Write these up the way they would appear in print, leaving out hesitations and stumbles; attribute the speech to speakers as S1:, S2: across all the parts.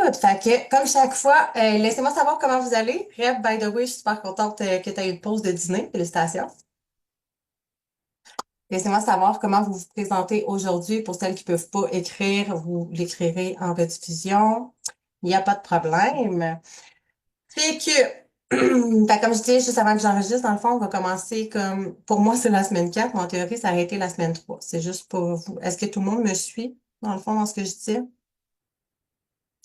S1: Good. Fait que, comme chaque fois, laissez-moi savoir comment vous allez. Reb, by the way, je suis super contente que tu aies eu une pause de dîner. Félicitations. Laissez-moi savoir comment vous vous présentez aujourd'hui. Pour celles qui ne peuvent pas écrire, vous l'écrirez en rediffusion. Il n'y a pas de problème. Fait que, fait comme je dis, juste avant que j'enregistre, dans le fond, on va commencer comme, pour moi, c'est la semaine 4, mais en théorie, ça a été la semaine 3. C'est juste pour vous. Est-ce que tout le monde me suit, dans le fond, dans ce que je dis?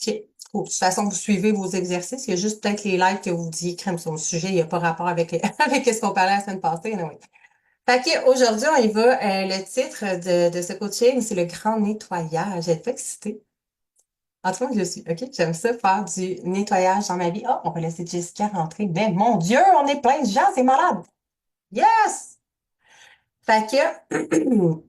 S1: OK. Cool. De toute façon, vous suivez vos exercices. Il y a juste peut-être les lives que vous disiez, crème sur le sujet. Il n'y a pas rapport avec, avec ce qu'on parlait la semaine passée. Anyway. Fait que aujourd'hui, on y va. Le titre de ce coaching, c'est le grand nettoyage. Êtes-vous excitée? En tout cas, je suis. OK, j'aime ça, faire du nettoyage dans ma vie. Oh, on va laisser Jessica rentrer. Mais mon Dieu, on est plein de gens, c'est malade. Yes! Fait que,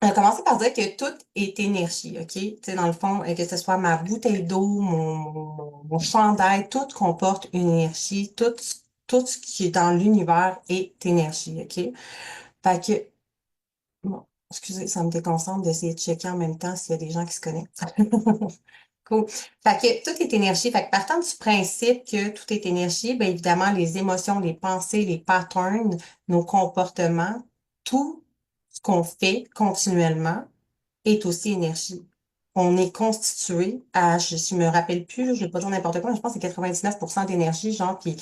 S1: on va commencer par dire que tout est énergie, OK? Tu sais, dans le fond, que ce soit ma bouteille d'eau, mon chandail, tout comporte une énergie. Tout ce qui est dans l'univers est énergie, OK? Fait que, bon, excusez, ça me déconcentre d'essayer de checker en même temps s'il y a des gens qui se connectent. Cool. Fait que tout est énergie. Fait que partant du principe que tout est énergie, bien évidemment, les émotions, les pensées, les patterns, nos comportements, tout ce qu'on fait continuellement, est aussi énergie. On est constitué à, je me rappelle plus, je vais pas dire n'importe quoi, mais je pense que c'est 99% d'énergie, genre, puis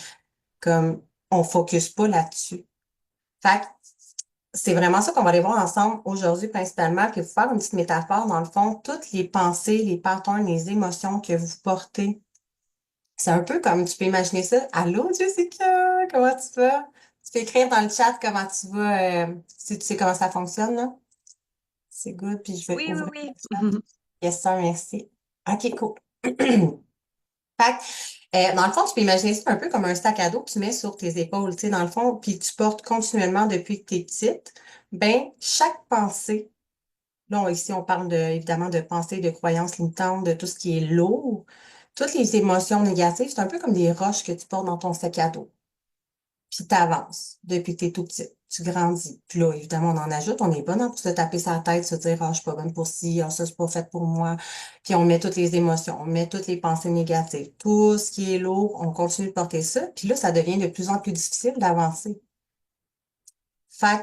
S1: comme on focus pas là-dessus. Fait que c'est vraiment ça qu'on va aller voir ensemble aujourd'hui principalement, puis vous faire une petite métaphore, dans le fond, toutes les pensées, les patterns, les émotions que vous portez. C'est un peu comme, tu peux imaginer ça. Allô, Jessica, comment tu vas? Tu peux écrire dans le chat comment tu vas, si tu sais comment ça fonctionne, là. C'est good, puis je vais
S2: Oui, oui,
S1: ouvrir le
S2: oui.
S1: chat. Yes, sir, merci. OK, cool. Fait dans le fond, tu peux imaginer ça un peu comme un sac à dos que tu mets sur tes épaules, tu sais, dans le fond, puis tu portes continuellement depuis que tu es petite. Ben, chaque pensée, là, ici, on parle évidemment de pensée, de croyances limitantes, de tout ce qui est lourd. Toutes les émotions négatives, c'est un peu comme des roches que tu portes dans ton sac à dos. Puis t'avances depuis que t'es tout petit. Tu grandis. Puis là, évidemment, on en ajoute. On est bonne hein, pour se taper sa tête, se dire, ah, je suis pas bonne pour ci, ah, ça, c'est pas fait pour moi. Puis on met toutes les émotions, on met toutes les pensées négatives. Tout ce qui est lourd, on continue de porter ça. Puis là, ça devient de plus en plus difficile d'avancer. Fait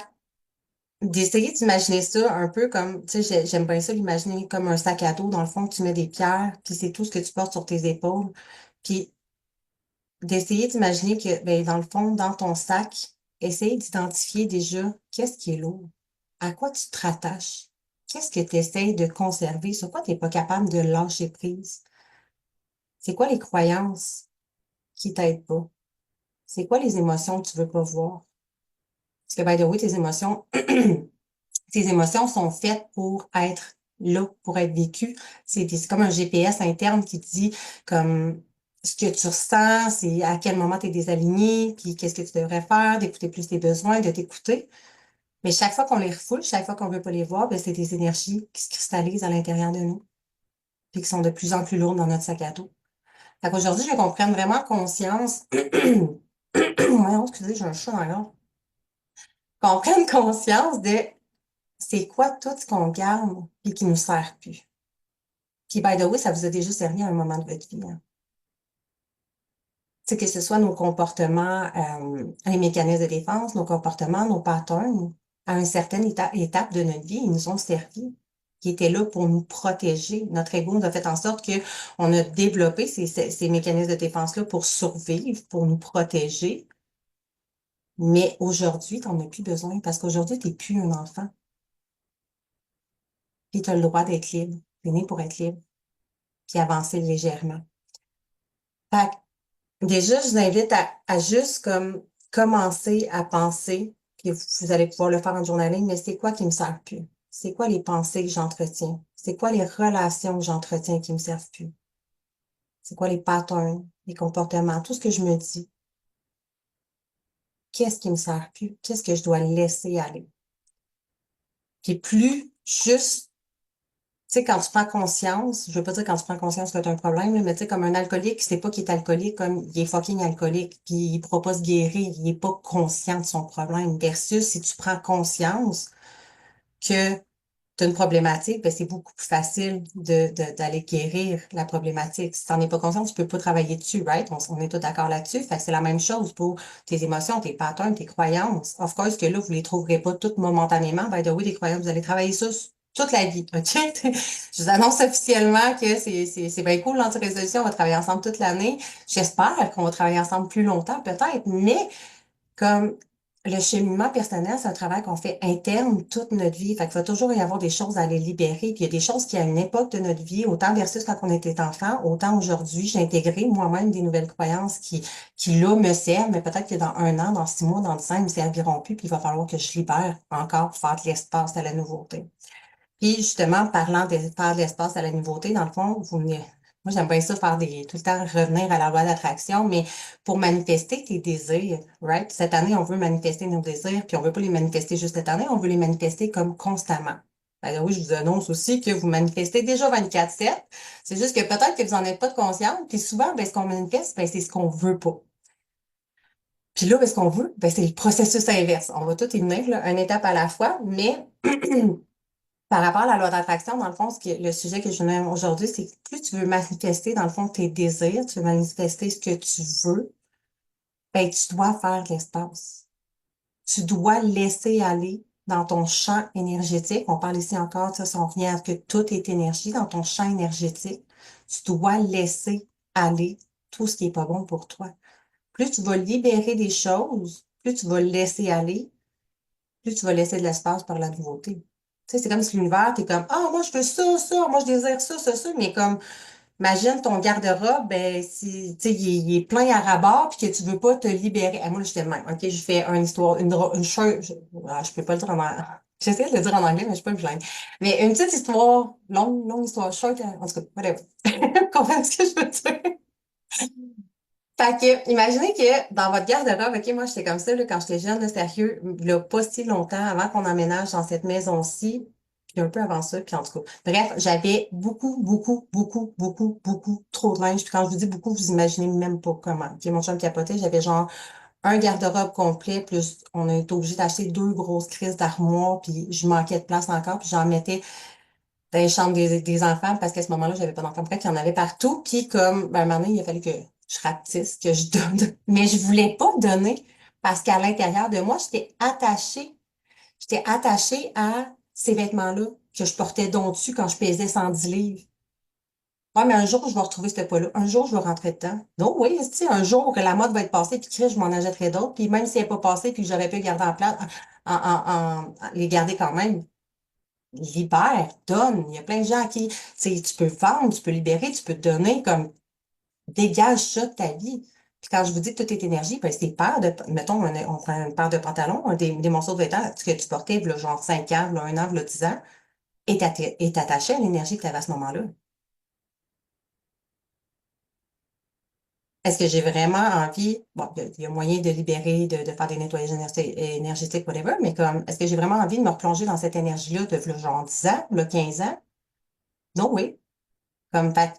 S1: que d'essayer d'imaginer ça un peu comme, tu sais, j'aime bien ça, l'imaginer comme un sac à dos. Dans le fond, tu mets des pierres, puis c'est tout ce que tu portes sur tes épaules. Puis d'essayer d'imaginer que, ben, dans le fond, dans ton sac, essayer d'identifier déjà qu'est-ce qui est lourd, à quoi tu te rattaches, qu'est-ce que tu essaies de conserver, sur quoi tu n'es pas capable de lâcher prise, c'est quoi les croyances qui t'aident pas, c'est quoi les émotions que tu veux pas voir. Parce que, by the way, tes émotions, tes émotions sont faites pour être là, pour être vécues. C'est comme un GPS interne qui te dit comme ce que tu ressens, c'est à quel moment tu es désaligné, puis qu'est-ce que tu devrais faire, d'écouter plus tes besoins, de t'écouter. Mais chaque fois qu'on les refoule, chaque fois qu'on veut pas les voir, ben, c'est des énergies qui se cristallisent à l'intérieur de nous, puis qui sont de plus en plus lourdes dans notre sac à dos. Fait qu'aujourd'hui, je veux qu'on prenne vraiment conscience. Ouais, excusez, j'ai un chat dans la gorge. Qu'on prenne conscience de c'est quoi tout ce qu'on garde et qui nous sert plus. Puis, by the way, ça vous a déjà servi à un moment de votre vie, hein. Tu sais, que ce soit nos comportements, les mécanismes de défense, nos comportements, nos patterns, à une certaine étape de notre vie, ils nous ont servi, qui étaient là pour nous protéger. Notre ego nous a fait en sorte que on a développé ces mécanismes de défense-là pour survivre, pour nous protéger. Mais aujourd'hui, tu n'en as plus besoin parce qu'aujourd'hui, tu n'es plus un enfant. Puis tu as le droit d'être libre. Tu es né pour être libre, puis avancer légèrement. Fait que, déjà, je vous invite à juste comme commencer à penser, puis vous allez pouvoir le faire en journaling, mais c'est quoi qui me sert plus? C'est quoi les pensées que j'entretiens? C'est quoi les relations que j'entretiens qui me servent plus? C'est quoi les patterns, les comportements, tout ce que je me dis? Qu'est-ce qui me sert plus? Qu'est-ce que je dois laisser aller? Puis plus juste, tu sais, quand tu prends conscience, je veux pas dire quand tu prends conscience que tu as un problème, là, mais tu sais, comme un alcoolique qui sait pas qu'il est alcoolique, comme il est fucking alcoolique, puis il pourra pas se guérir, il est pas conscient de son problème, versus si tu prends conscience que tu as une problématique, ben, c'est beaucoup plus facile d'aller guérir la problématique. Si tu n'en es pas conscient, tu peux pas travailler dessus, right? On est tous d'accord là-dessus. Fait que c'est la même chose pour tes émotions, tes patterns, tes croyances. Of course que là, vous les trouverez pas toutes momentanément. By the way, les croyances, vous allez travailler ça toute la vie, OK? Je vous annonce officiellement que c'est bien cool, l'anti-résolution. On va travailler ensemble toute l'année. J'espère qu'on va travailler ensemble plus longtemps, peut-être, mais comme le cheminement personnel, c'est un travail qu'on fait interne toute notre vie. Fait qu'il va toujours y avoir des choses à les libérer. Puis il y a des choses qui, à une époque de notre vie, autant versus quand on était enfant, autant aujourd'hui, j'ai intégré moi-même des nouvelles croyances qui là, me servent, mais peut-être que dans 1 an, dans 6 mois, dans 5, ils me serviront plus, puis il va falloir que je libère encore pour faire de l'espace à la nouveauté. Puis justement, parlant de faire de l'espace à la nouveauté, dans le fond, moi j'aime bien ça faire tout le temps revenir à la loi d'attraction, mais pour manifester tes désirs, right? Cette année, on veut manifester nos désirs, puis on veut pas les manifester juste cette année, on veut les manifester comme constamment. Alors oui, je vous annonce aussi que vous manifestez déjà 24/7. C'est juste que peut-être que vous n'en êtes pas de conscience, puis souvent, ben, ce qu'on manifeste, ben, c'est ce qu'on veut pas. Puis là, ben, ce qu'on veut, ben, c'est le processus inverse. On va tout y venir, là, une étape à la fois, mais par rapport à la loi d'attraction, dans le fond, le sujet que je viens aujourd'hui, c'est que plus tu veux manifester, dans le fond, tes désirs, tu veux manifester ce que tu veux, ben, tu dois faire de l'espace. Tu dois laisser aller dans ton champ énergétique. On parle ici encore, ça, si on revient à que tout est énergie dans ton champ énergétique. Tu dois laisser aller tout ce qui est pas bon pour toi. Plus tu vas libérer des choses, plus tu vas laisser aller, plus tu vas laisser de l'espace par la nouveauté. Tu sais, c'est comme si l'univers, t'es comme, ah, moi, je veux ça, moi, je désire ça, mais comme, imagine ton garde-robe, ben, si, tu sais, il est plein à ras puis que tu veux pas te libérer. Ah, moi, j'étais le même. OK, je fais une histoire, une chose, je peux pas le dire en anglais. J'essaie de le dire en anglais, mais je suis pas bilingue. Mais une petite histoire, longue histoire, short, en tout cas, whatever. Comprenez ce que je veux dire? Fait que, imaginez que dans votre garde-robe, OK, moi, j'étais comme ça, là, quand j'étais jeune, là, sérieux, là, pas si longtemps avant qu'on emménage dans cette maison-ci, puis un peu avant ça, puis en tout cas. Bref, j'avais beaucoup trop de linge. Puis quand je vous dis beaucoup, vous imaginez même pas comment. OK, mon chum capotait, j'avais genre un garde-robe complet, plus on a été obligé d'acheter 2 grosses crises d'armoire, puis je manquais de place encore, puis j'en mettais dans les chambres des enfants parce qu'à ce moment-là, j'avais pas d'enfants. Bref, il y en avait partout. Puis comme, ben, à un moment donné, il a fallu que je rapetisse, que je donne. Mais je voulais pas donner parce qu'à l'intérieur de moi, j'étais attachée. J'étais attachée à ces vêtements-là que je portais donc dessus quand je pesais 110 livres. Ouais, mais un jour, je vais retrouver ce poids-là. Un jour, je vais rentrer dedans. Non, oui, c'est un jour que la mode va être passée, puis que je m'en achèterai d'autres. Puis même si elle n'est pas passée, puis que j'aurais pu les garder en place, les garder quand même, libère, donne. Il y a plein de gens qui, tu sais, tu peux vendre, tu peux libérer, tu peux donner, comme, dégage ça de ta vie. Puis quand je vous dis que tout est énergie, ben, c'est paires de, mettons, on prend une paire de pantalons, des morceaux de vêtements que tu portais, là, genre 5 ans, là, 1 an, là, 10 ans, est attaché à l'énergie que tu avais à ce moment-là. Est-ce que j'ai vraiment envie, bon, il y a moyen de libérer, de faire des nettoyages énergétiques, whatever, mais comme, est-ce que j'ai vraiment envie de me replonger dans cette énergie-là de, là, genre 10 ans, là, 15 ans? Non, oui. Comme, fait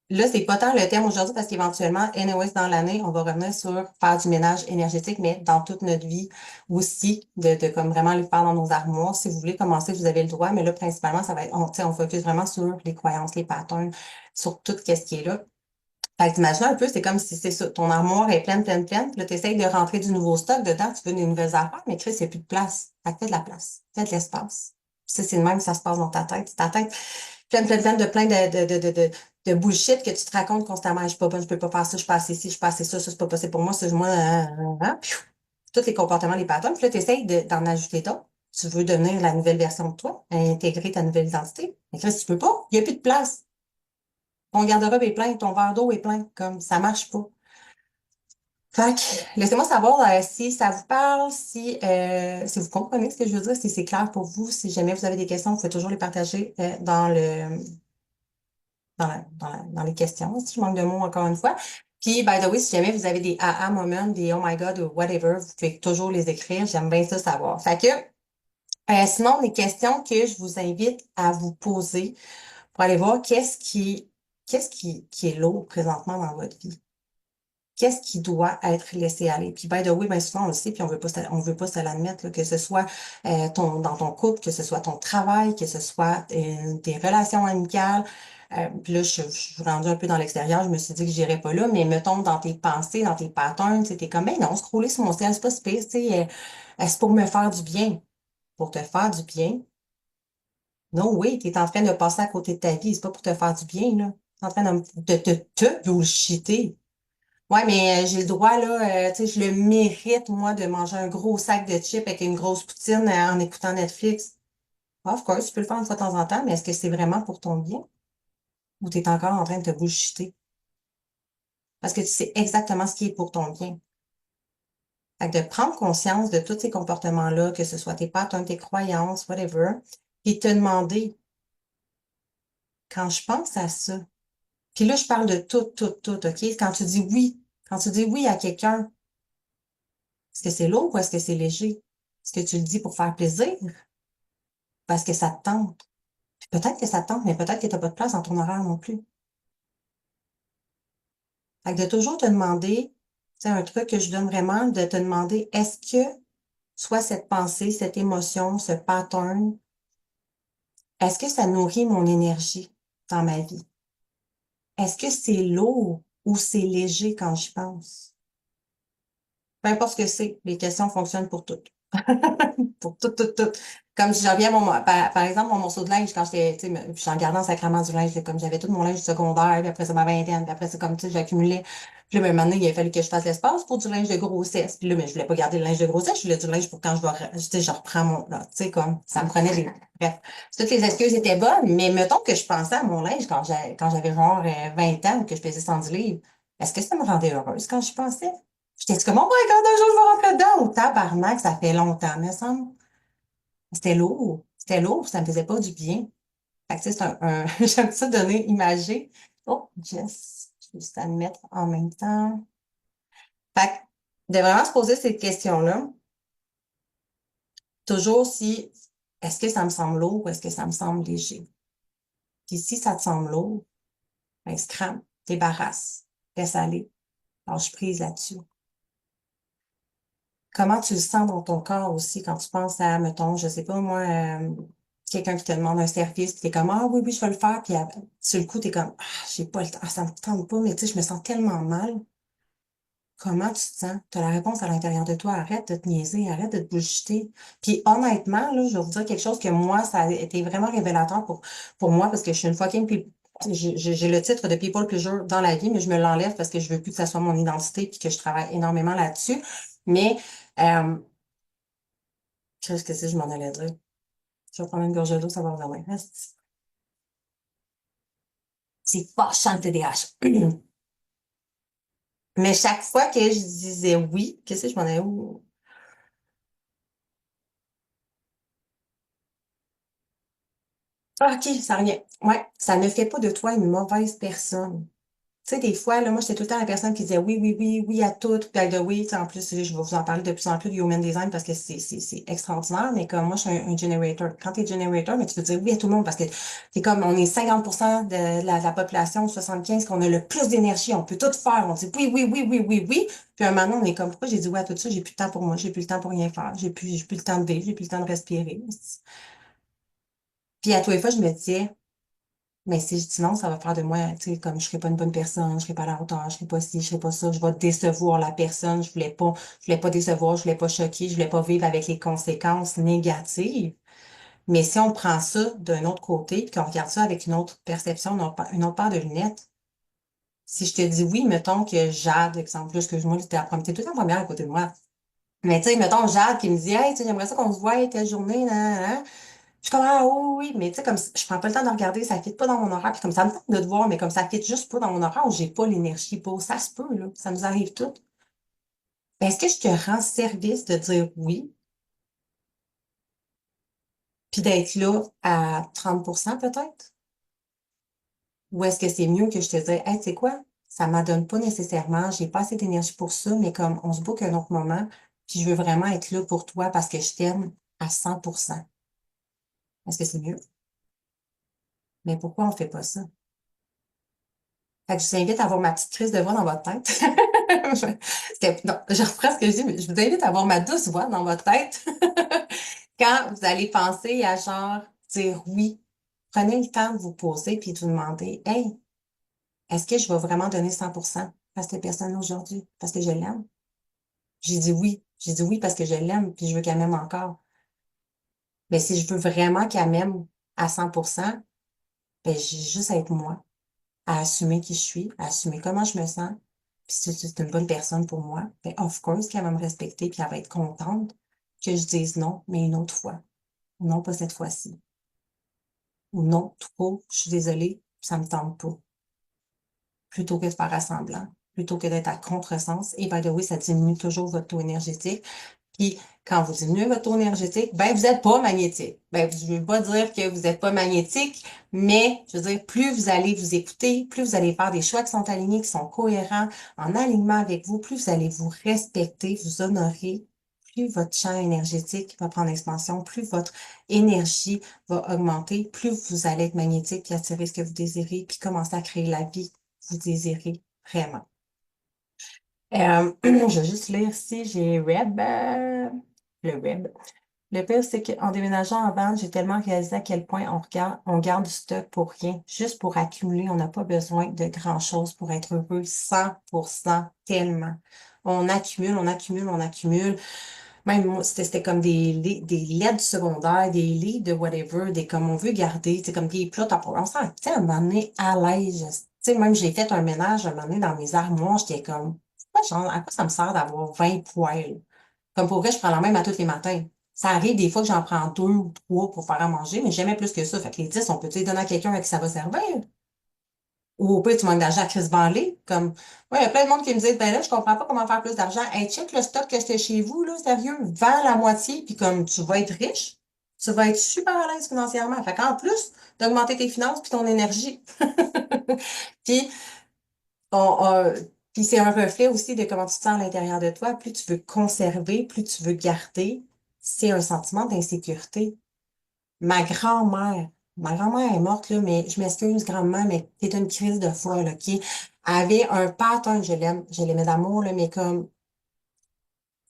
S1: là, c'est pas tant le thème aujourd'hui parce qu'éventuellement, anyways, dans l'année, on va revenir sur faire du ménage énergétique, mais dans toute notre vie aussi, de comme vraiment le faire dans nos armoires. Si vous voulez commencer, vous avez le droit, mais là, principalement, ça va être, tu sais, on focus vraiment sur les croyances, les patterns, sur tout ce qui est là. Fait que t'imagines un peu, c'est comme si c'est ça, ton armoire est pleine, puis là, tu essayes de rentrer du nouveau stock dedans, tu veux des nouvelles affaires, mais Chris, il n'y a plus de place. Fait que fais de la place, fais de l'espace. Puis ça, c'est le même que ça se passe dans ta tête. Ta tête pleine de plein de bullshit que tu te racontes constamment. Je suis pas bonne, je peux pas faire ça, je passe ici, je passe ça, ça, c'est pas possible pour moi, c'est moi, Piou. Tous les comportements, les patterns. Puis là, tu essayes d'en ajouter d'autres. Tu veux devenir la nouvelle version de toi, intégrer ta nouvelle identité. Mais Chris, tu peux pas, il n'y a plus de place. Ton garde-robe est plein, ton verre d'eau est plein, comme ça marche pas. Fait que, laissez-moi savoir si ça vous parle, si vous comprenez ce que je veux dire, si c'est clair pour vous. Si jamais vous avez des questions, vous pouvez toujours les partager dans les questions, si je manque de mots encore une fois. Puis, by the way, si jamais vous avez des aha moments, des oh my God ou whatever, vous pouvez toujours les écrire. J'aime bien ça savoir. Fait que, sinon, les questions que je vous invite à vous poser pour aller voir qu'est-ce qui est lourd présentement dans votre vie. qu'est-ce qui doit être laissé aller? Puis, by the way, bien souvent, on le sait, puis on veut pas se l'admettre, là, que ce soit dans ton couple, que ce soit ton travail, que ce soit tes relations amicales. Puis là, je suis rendue un peu dans l'extérieur, je me suis dit que j'irais pas là, mais mettons dans tes pensées, dans tes patterns, c'était comme, ben non, scroller sur mon ciel, c'est pas space, tu sais, c'est pour me faire du bien. Pour te faire du bien. Non, oui, tu es en train de passer à côté de ta vie, c'est pas pour te faire du bien, là. Tu es en train te bullshiter. Ouais, mais j'ai le droit, là, tu sais, je le mérite, moi, de manger un gros sac de chips avec une grosse poutine en écoutant Netflix. Of course, tu peux le faire une fois de temps en temps, mais est-ce que c'est vraiment pour ton bien ou tu es encore en train de te bullshiter? Parce que tu sais exactement ce qui est pour ton bien. Fait que de prendre conscience de tous ces comportements-là, que ce soit tes patterns, tes croyances, whatever, et te demander, quand je pense à ça, puis là, je parle de tout, tout, tout, OK? Quand tu dis oui à quelqu'un, est-ce que c'est lourd ou est-ce que c'est léger? Est-ce que tu le dis pour faire plaisir? Parce que ça te tente. Puis peut-être que ça te tente, mais peut-être que tu n'as pas de place dans ton horaire non plus. Fait que de toujours te demander, c'est un truc que je donne vraiment, de te demander, est-ce que soit cette pensée, cette émotion, ce pattern, est-ce que ça nourrit mon énergie dans ma vie? Est-ce que c'est lourd ou c'est léger quand je pense? Peu importe ce que c'est, les questions fonctionnent pour tout. Pour tout, tout, tout. Comme si j'en reviens à par exemple, mon morceau de linge, quand j'étais, tu sais, j'en gardais en sacrament du linge, comme j'avais tout mon linge secondaire, puis après ça, ma vingtaine, puis après c'est comme, tu sais, j'accumulais. Puis là, ben, maintenant, il a fallu que je fasse l'espace pour du linge de grossesse. Puis là, mais je voulais pas garder le linge de grossesse, je voulais du linge pour quand tu sais, je reprends là, tu sais, comme, ça me prenait des, bref. Toutes les excuses étaient bonnes, mais mettons que je pensais à mon linge quand j'avais genre 20 ans ou que je pesais 110 livres. Est-ce que ça me rendait heureuse quand je pensais? J'étais comme, oh my God, un jour, je vais rentrer dedans. Ou tabarnak, ça fait longtemps, me semble. C'était lourd. C'était lourd, ça me faisait pas du bien. Fait que, tu sais, j'aime ça donner imagé. Oh, Jess, je vais juste la mettre en même temps. Fait que, de vraiment se poser ces questions-là, toujours si, est-ce que ça me semble lourd ou est-ce que ça me semble léger? Puis si ça te semble lourd, ben, scram, débarrasse, laisse aller, lâche prise là-dessus. Comment tu le sens dans ton corps aussi quand tu penses à, mettons, je sais pas moi, quelqu'un qui te demande un service, puis t'es comme, ah oui, oui, je vais le faire, puis sur le coup, t'es comme, ah, j'ai pas le temps, ah, ça me tente pas, mais tu sais, je me sens tellement mal. Comment tu te sens? Tu as la réponse à l'intérieur de toi. Arrête de te niaiser, arrête de te bullshiter. Puis honnêtement, là, je vais vous dire quelque chose que moi, ça a été vraiment révélateur pour moi parce que je suis une fucking j'ai le titre de People Pleaser dans la vie, mais je me l'enlève parce que je veux plus que ça soit mon identité puis que je travaille énormément là-dessus. Mais qu'est-ce que c'est, je m'en allais dire. Je vais prendre une gorgée d'eau, ça va revenir. C'est pas le TDAH. Mais chaque fois que je disais oui, qu'est-ce que je m'en allais où? Ah, OK, ça revient. Ouais, ça ne fait pas de toi une mauvaise personne. Tu sais, des fois, là, moi, j'étais tout le temps la personne qui disait oui, oui, oui, oui à tout. Puis, by the way, tu sais, en plus, je vais vous en parler de plus en plus du human design parce que c'est extraordinaire. Mais comme moi, je suis un generator. Quand tu es generator, mais tu peux dire oui à tout le monde parce que c'est comme on est 50% de la population, 75, qu'on a le plus d'énergie. On peut tout faire. On dit oui, oui, oui, oui, oui, oui. Puis, un moment, on est comme pourquoi j'ai dit oui à tout ça? J'ai plus de temps pour moi. J'ai plus le temps pour rien faire. J'ai plus le temps de vivre. J'ai plus le temps de respirer. Puis, à tous les fois, je me disais, mais si je dis non, ça va faire de moi, tu sais, comme je serai pas une bonne personne, je serai pas à la hauteur, je serai pas ci, je serai pas ça, je vais décevoir la personne, je voulais pas décevoir, je voulais pas choquer, je voulais pas vivre avec les conséquences négatives. Mais si on prend ça d'un autre côté, puis qu'on regarde ça avec une autre perception, une autre paire de lunettes, si je te dis oui, mettons que Jade, exemple, là, excuse-moi, t'es tout le temps première à côté de moi. Mais tu sais, mettons Jade qui me dit, hey, tu sais, j'aimerais ça qu'on se voie telle journée, nan, nan, nan. Je suis comme, ah oui, oui, mais tu sais, comme je prends pas le temps de regarder, ça fit pas dans mon horaire. Puis comme ça me tente de te voir, mais comme ça fit juste pas dans mon horaire, j'ai pas l'énergie pour. Ça se peut, là. Ça nous arrive tout. Ben, est-ce que je te rends service de dire oui, puis d'être là à 30% peut-être? Ou est-ce que c'est mieux que je te dise, hey, tu sais quoi? Ça m'adonne pas nécessairement, j'ai pas assez d'énergie pour ça, mais comme on se book un autre moment, puis je veux vraiment être là pour toi parce que je t'aime à 100%. Est-ce que c'est mieux? Mais pourquoi on fait pas ça? Fait que je vous invite à avoir ma petite crise de voix dans votre tête. Non, je reprends ce que je dis, mais je vous invite à avoir ma douce voix dans votre tête. Quand vous allez penser à genre dire oui, prenez le temps de vous poser puis de vous demander, hey, est-ce que je vais vraiment donner 100% à cette personne aujourd'hui parce que je l'aime? J'ai dit oui. J'ai dit oui parce que je l'aime puis je veux qu'elle m'aime encore. Mais si je veux vraiment qu'elle m'aime à 100%, ben, j'ai juste à être moi, à assumer qui je suis, à assumer comment je me sens. Puis si c'est une bonne personne pour moi, ben, of course qu'elle va me respecter puis elle va être contente que je dise non, mais une autre fois. Non, pas cette fois-ci. Ou non, tout court, je suis désolée, ça me tente pas. Plutôt que de faire assemblant, plutôt que d'être à contresens. Et by the way, ça diminue toujours votre taux énergétique. Puis, quand vous diminuez votre taux énergétique, ben, vous n'êtes pas magnétique. Ben, je ne veux pas dire que vous n'êtes pas magnétique, mais, je veux dire, plus vous allez vous écouter, plus vous allez faire des choix qui sont alignés, qui sont cohérents, en alignement avec vous, plus vous allez vous respecter, vous honorer, plus votre champ énergétique va prendre expansion, plus votre énergie va augmenter, plus vous allez être magnétique, puis attirer ce que vous désirez, puis commencer à créer la vie que vous désirez vraiment. Je vais juste lire si j'ai le web. Le pire, c'est qu'en déménageant en van, j'ai tellement réalisé à quel point on garde du stock pour rien, juste pour accumuler. On n'a pas besoin de grand-chose pour être heureux, 100%, tellement. On accumule, on accumule, on accumule. Même moi, c'était comme des lettres secondaires, des livres de whatever, des comme on veut garder, c'est comme des plats on s'en tu sais, à un moment donné, à l'aise. Tu sais, même j'ai fait un ménage un moment donné dans mes armoires, j'étais comme, genre, à quoi ça me sert d'avoir 20 poêles? Comme pour vrai, je prends la même à tous les matins. Ça arrive des fois que j'en prends deux ou trois pour faire à manger, mais jamais plus que ça. Fait que les 10, on peut les donner à quelqu'un à qui ça va servir. Ou au pire, tu manques d'argent à Chris Banley. Comme, ouais, il y a plein de monde qui me dit, ben là, je comprends pas comment faire plus d'argent. Hey, check le stock que c'était chez vous, là, sérieux, vends la moitié, puis comme tu vas être riche, tu vas être super à l'aise financièrement. Fait qu'en plus d'augmenter tes finances puis ton énergie. Puis, on, on- puis c'est un reflet aussi de comment tu te sens à l'intérieur de toi. Plus tu veux conserver, plus tu veux garder, c'est un sentiment d'insécurité. Ma grand-mère, ma grand-mère est morte, là, mais je m'excuse, grand-mère, mais c'est une crise de foi, là, qui avait un pattern, je l'aimais d'amour, là, mais comme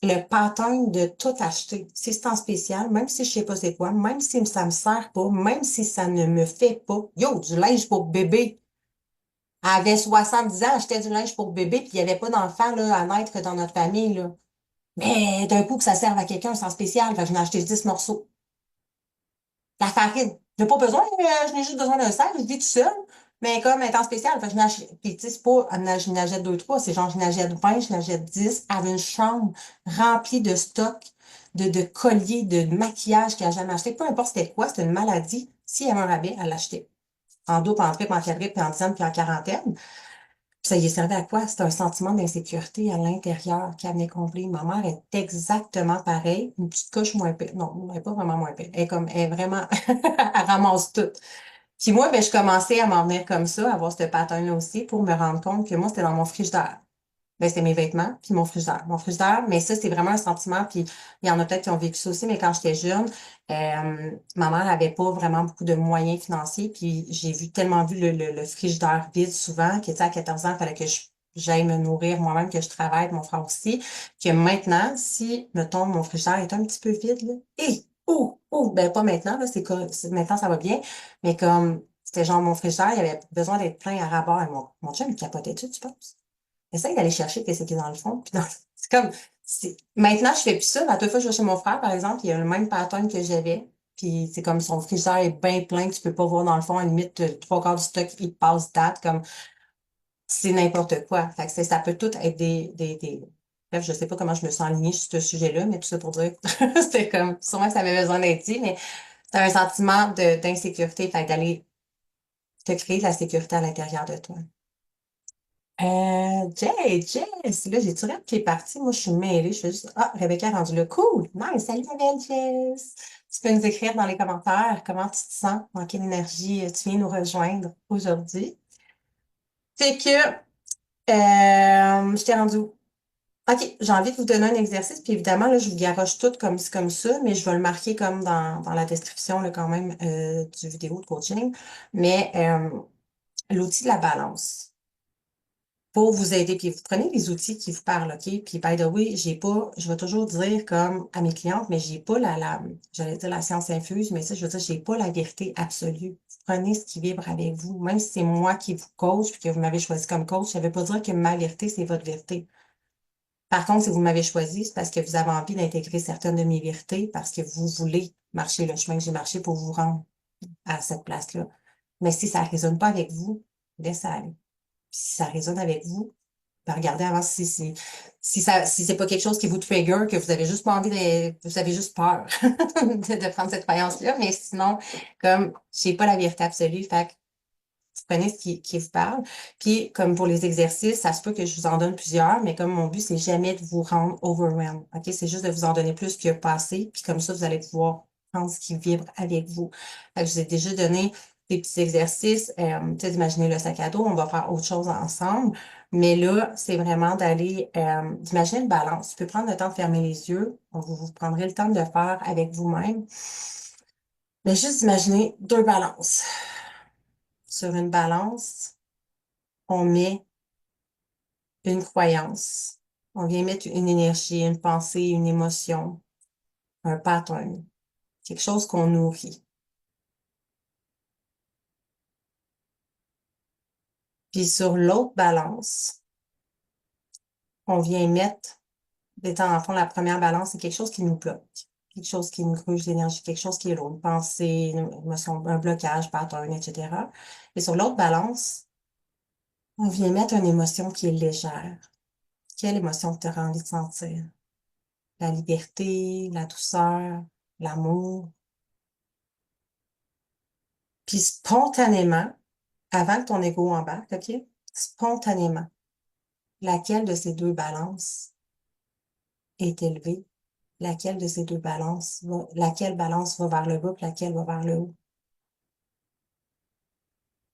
S1: le pattern de tout acheter. Si c'est en spécial, même si je sais pas c'est quoi, même si ça me sert pas, même si ça ne me fait pas. Yo, du linge pour bébé. Elle avait 70 ans, achetait du linge pour bébé, puis il n'y avait pas d'enfant, là, à naître dans notre famille, là. Mais d'un coup, que ça serve à quelqu'un, c'est en spécial, fait que j'en ai acheté 10 morceaux. La farine. J'ai pas besoin, je n'ai juste besoin d'un sac, je vis tout seul. Mais comme étant spécial, fait que je n'achète, puis tu sais, c'est pas, je n'achète deux, trois, c'est genre, je n'achète 20, je n'achète 10, avec une chambre remplie de stocks, de colliers, de maquillage qu'elle n'a jamais acheté. Peu importe c'était quoi, c'était une maladie. Si elle avait un rabais, elle l'achetait. En double, en triple, en quadruple, puis en dizaine, puis en quarantaine. Puis ça y est servi à quoi? C'est un sentiment d'insécurité à l'intérieur qui venait combler. Ma mère est exactement pareille, une petite coche moins pire. Non, elle n'est pas vraiment moins pire. Elle est vraiment, elle ramasse tout. Puis moi, ben, je commençais à m'en venir comme ça, à avoir ce pattern-là aussi, pour me rendre compte que moi, c'était dans mon frigidaire. Ben, c'était mes vêtements, puis mon frigidaire. Mon frigidaire, mais ça, c'est vraiment un sentiment, puis il y en a peut-être qui ont vécu ça aussi, mais quand j'étais jeune, ma mère n'avait pas vraiment beaucoup de moyens financiers, puis j'ai tellement vu le frigidaire vide souvent, que, tu sais, à 14 ans, il fallait que j'aille me nourrir moi-même, que je travaille, mon frère aussi, que maintenant, si, mettons, mon frigidaire est un petit peu vide, là, ben, pas maintenant, là, maintenant, ça va bien, mais comme, c'était genre mon frigidaire, il avait besoin d'être plein à ras-bord, et mon chum, il capotait dessus, tu penses? Essaye d'aller chercher qu'est-ce qui est dans le fond. Puis c'est comme, maintenant, je fais plus ça. La toute fois que je vais chez mon frère, par exemple, il y a le même pattern que j'avais. Puis c'est comme son frigidaire est bien plein, que tu peux pas voir dans le fond. À la limite, trois quarts du stock, il passe date. Comme, c'est n'importe quoi. Fait que ça peut tout être Bref, je sais pas comment je me sens alignée sur ce sujet-là, mais tout ça pour dire, c'était comme, sûrement que ça avait besoin d'être dit, mais c'est un sentiment d'insécurité. Fait que d'aller te créer de la sécurité à l'intérieur de toi. Jess, là, j'ai tout qui est parti. Moi, je suis mêlée. Je fais juste, ah, Rebecca est rendue là. Cool. Nice. Salut, ma belle Jess. Tu peux nous écrire dans les commentaires comment tu te sens, dans quelle énergie tu viens nous rejoindre aujourd'hui. Fait que, je t'ai rendu où? OK, j'ai envie de vous donner un exercice, puis évidemment, là, je vous garoche tout comme ça, mais je vais le marquer comme dans la description, là, quand même, du vidéo de coaching. Mais l'outil de la balance. pour vous aider. Puis vous prenez les outils qui vous parlent, OK? Puis by the way, j'ai pas, je vais toujours dire comme à mes clientes, mais j'ai pas j'allais dire la science infuse, mais ça, je veux dire, j'ai pas la vérité absolue. Vous prenez ce qui vibre avec vous. Même si c'est moi qui vous coach, puis que vous m'avez choisi comme coach, ça veut pas dire que ma vérité, c'est votre vérité. Par contre, si vous m'avez choisi, c'est parce que vous avez envie d'intégrer certaines de mes vérités, parce que vous voulez marcher le chemin que j'ai marché pour vous rendre à cette place-là. Mais si ça résonne pas avec vous, laissez aller. Puis si ça résonne avec vous, ben regardez avant si c'est pas quelque chose qui vous trigger, que vous avez juste pas envie vous avez juste peur de prendre cette croyance-là. Mais sinon, comme j'ai pas la vérité absolue, fait que vous prenez qui vous parle. Puis, comme pour les exercices, ça se peut que je vous en donne plusieurs, mais comme mon but, c'est jamais de vous rendre overwhelmed. OK? C'est juste de vous en donner plus que passé. Puis comme ça, vous allez pouvoir prendre ce qui vibre avec vous. Fait que je vous ai déjà donné des petits exercices. Tu sais, d'imaginer le sac à dos. On va faire autre chose ensemble. Mais là, c'est vraiment d'imaginer une balance. Tu peux prendre le temps de fermer les yeux. Vous prendrez le temps de le faire avec vous-même. Mais juste imaginer deux balances. Sur une balance, on met une croyance. On vient mettre une énergie, une pensée, une émotion, un pattern, quelque chose qu'on nourrit. Puis sur l'autre balance, on vient mettre, étant en fond, la première balance, c'est quelque chose qui nous bloque, quelque chose qui nous gruge l'énergie, quelque chose qui est lourd, une pensée, une émotion, un blocage, pattern, etc. Et sur l'autre balance, on vient mettre une émotion qui est légère. Quelle émotion te rend envie de sentir? La liberté, la douceur, l'amour. Puis spontanément, avant que ton ego embarque, OK? Spontanément, laquelle de ces deux balances est élevée? Laquelle de ces deux balances laquelle balance va vers le bas, puis laquelle va vers le haut?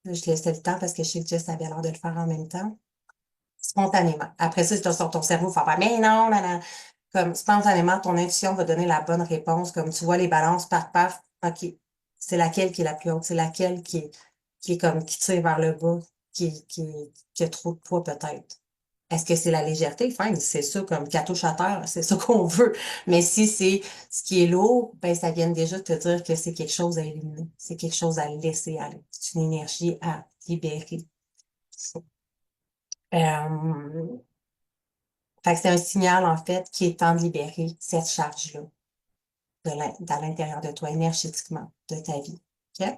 S1: Là, je laissais le temps parce que je sais que Jess avait l'air de le faire en même temps. Spontanément. Après ça, ton cerveau va faire, mais non, non, non. Comme spontanément, ton intuition va donner la bonne réponse. Comme tu vois les balances, paf, OK. C'est laquelle qui est la plus haute? C'est laquelle qui est comme, qui tire vers le bas, qui a trop de poids peut-être? Est-ce que c'est la légèreté? Fine, c'est ça, comme qu'elle touche à terre, c'est ça qu'on veut. Mais si c'est ce qui est lourd, ben, ça vient déjà te dire que c'est quelque chose à éliminer. C'est quelque chose à laisser aller. C'est une énergie à libérer. Euh, Fait que c'est un signal, en fait, qui est temps de libérer cette charge-là dans l'intérieur de toi, énergétiquement, de ta vie. OK?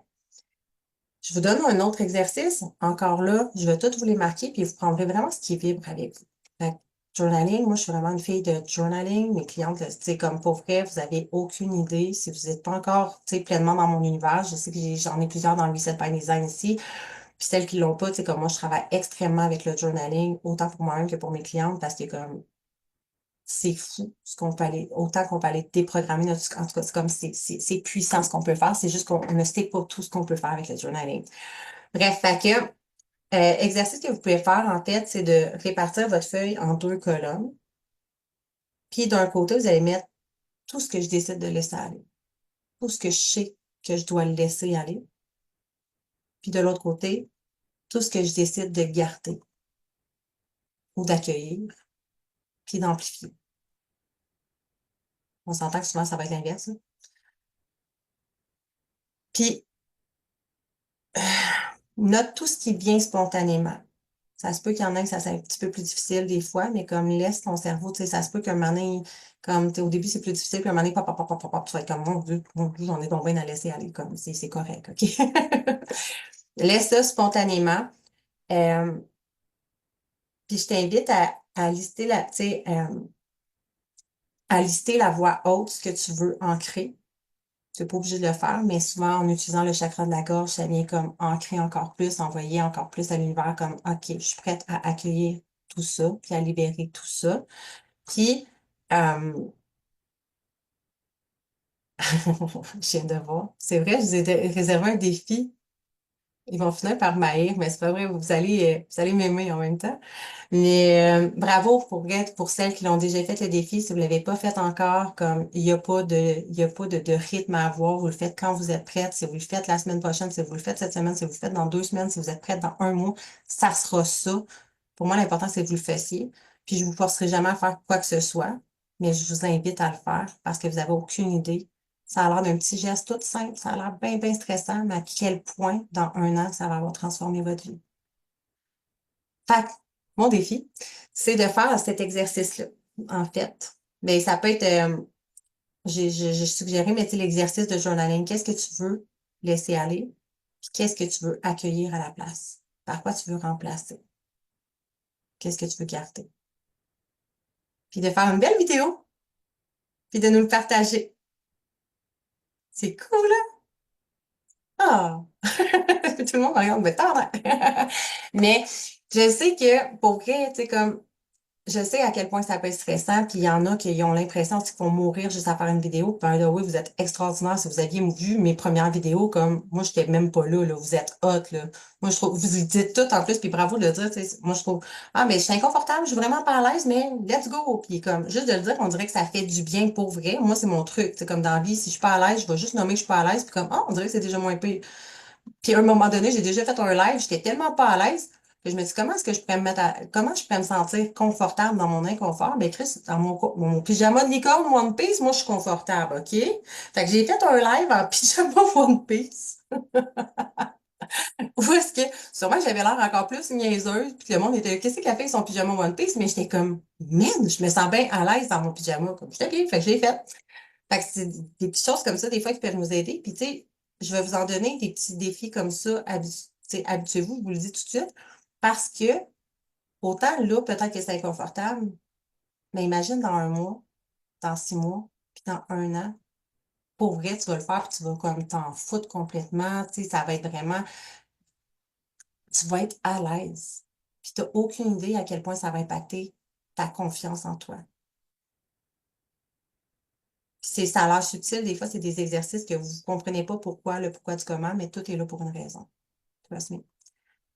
S1: Je vous donne un autre exercice. Encore là, je vais toutes vous les marquer, puis vous prendrez vraiment ce qui vibre avec vous. Fait que journaling, moi, je suis vraiment une fille de journaling. Mes clientes, tu sais, comme pour vrai, vous avez aucune idée. Si vous n'êtes pas encore, tu sais, pleinement dans mon univers, je sais que j'en ai plusieurs dans le Reset by Design ici. Puis celles qui l'ont pas, tu sais, comme moi, je travaille extrêmement avec le journaling, autant pour moi-même que pour mes clientes, parce que comme c'est fou ce qu'on peut aller, autant qu'on peut aller déprogrammer notre, en tout cas, c'est comme c'est puissant ce qu'on peut faire, c'est juste qu'on ne sait pas tout ce qu'on peut faire avec le journaling. Bref, fait que, exercice que vous pouvez faire, en fait, c'est de répartir votre feuille en deux colonnes. Puis d'un côté, vous allez mettre tout ce que je décide de laisser aller, tout ce que je sais que je dois laisser aller. Puis de l'autre côté, tout ce que je décide de garder ou d'accueillir, puis d'amplifier. On s'entend que souvent, ça va être l'inverse, là. Puis, note tout ce qui vient spontanément. Ça se peut qu'il y en ait que ça c'est un petit peu plus difficile des fois, mais comme laisse ton cerveau, tu sais, ça se peut qu'un moment donné, comme au début, c'est plus difficile, puis un moment donné, tu vas être comme, mon Dieu, j'en ai donc bien à laisser aller, comme, c'est correct, OK? Laisse ça spontanément. Euh, Puis je t'invite à lister tu sais, à lister la voix haute, ce que tu veux ancrer. Tu n'es pas obligé de le faire, mais souvent, en utilisant le chakra de la gorge, ça vient comme ancrer encore plus, envoyer encore plus à l'univers comme, OK, je suis prête à accueillir tout ça, puis à libérer tout ça. Puis, euh, je viens de voir. C'est vrai, je vous ai réservé un défi. Ils vont finir par m'haïr, mais c'est pas vrai, vous allez m'aimer en même temps. Mais bravo pour celles qui l'ont déjà fait le défi. Si vous l'avez pas fait encore, comme il y a pas de rythme à avoir. Vous le faites quand vous êtes prête. Si vous le faites la semaine prochaine, si vous le faites cette semaine, si vous le faites dans 2 semaines, si vous êtes prête dans un mois, ça sera ça. Pour moi, l'important, c'est que vous le fassiez. Puis je vous forcerai jamais à faire quoi que ce soit, mais je vous invite à le faire parce que vous avez aucune idée. Ça a l'air d'un petit geste tout simple, ça a l'air bien, bien stressant, mais à quel point, dans un an, ça va avoir transformé votre vie. Fait que, mon défi, c'est de faire cet exercice-là, en fait. Mais ça peut être, j'ai suggéré, mais tu sais, l'exercice de journaling. Qu'est-ce que tu veux laisser aller? Puis qu'est-ce que tu veux accueillir à la place? Par quoi tu veux remplacer? Qu'est-ce que tu veux garder? Puis de faire une belle vidéo, puis de nous le partager. C'est cool, hein? Ah! Tout le monde me regarde, mais tard, mais je sais que, pour vrai, tu sais, comme, je sais à quel point ça peut être stressant, puis il y en a qui ont l'impression qu'ils vont mourir juste à faire une vidéo. Puis, oui, vous êtes extraordinaire. Si vous aviez vu mes premières vidéos, comme moi, je n'étais même pas là, là. Vous êtes hot, là. Moi, je trouve, vous y dites tout en plus, puis bravo de le dire. Tu sais. Moi, je trouve, ah, mais je suis inconfortable, je suis vraiment pas à l'aise, mais let's go. Puis comme, juste de le dire, on dirait que ça fait du bien pour vrai. Moi, c'est mon truc. C'est comme dans la vie, si je suis pas à l'aise, je vais juste nommer que je suis pas à l'aise, puis comme, oh, on dirait que c'est déjà moins pire. Puis à un moment donné, j'ai déjà fait un live, j'étais tellement pas à l'aise que je me dis comment est-ce que je pourrais me mettre comment je pourrais me sentir confortable dans mon inconfort? Ben Chris, dans mon pyjama de licorne One Piece, moi je suis confortable, OK? Fait que j'ai fait un live en pyjama One Piece. Où est-ce que sûrement j'avais l'air encore plus niaiseuse, puis le monde était qu'est-ce qu'elle fait avec son pyjama One Piece? Mais j'étais comme man, je me sens bien à l'aise dans mon pyjama. Comme j'étais OK, fait que j'ai fait. Fait que c'est des petites choses comme ça, des fois, qui peuvent nous aider. Puis, tu sais, je vais vous en donner des petits défis comme ça. Tu sais, habituez-vous, je vous le dis tout de suite. Parce que, autant là, peut-être que c'est inconfortable, mais imagine dans un mois, dans 6 mois, puis dans un an, pour vrai, tu vas le faire, puis tu vas comme t'en foutre complètement. Tu sais, ça va être vraiment, tu vas être à l'aise. Puis, tu n'as aucune idée à quel point ça va impacter ta confiance en toi. Ça a l'air subtil, des fois, c'est des exercices que vous ne comprenez pas pourquoi, le pourquoi du comment, mais tout est là pour une raison. Trust me.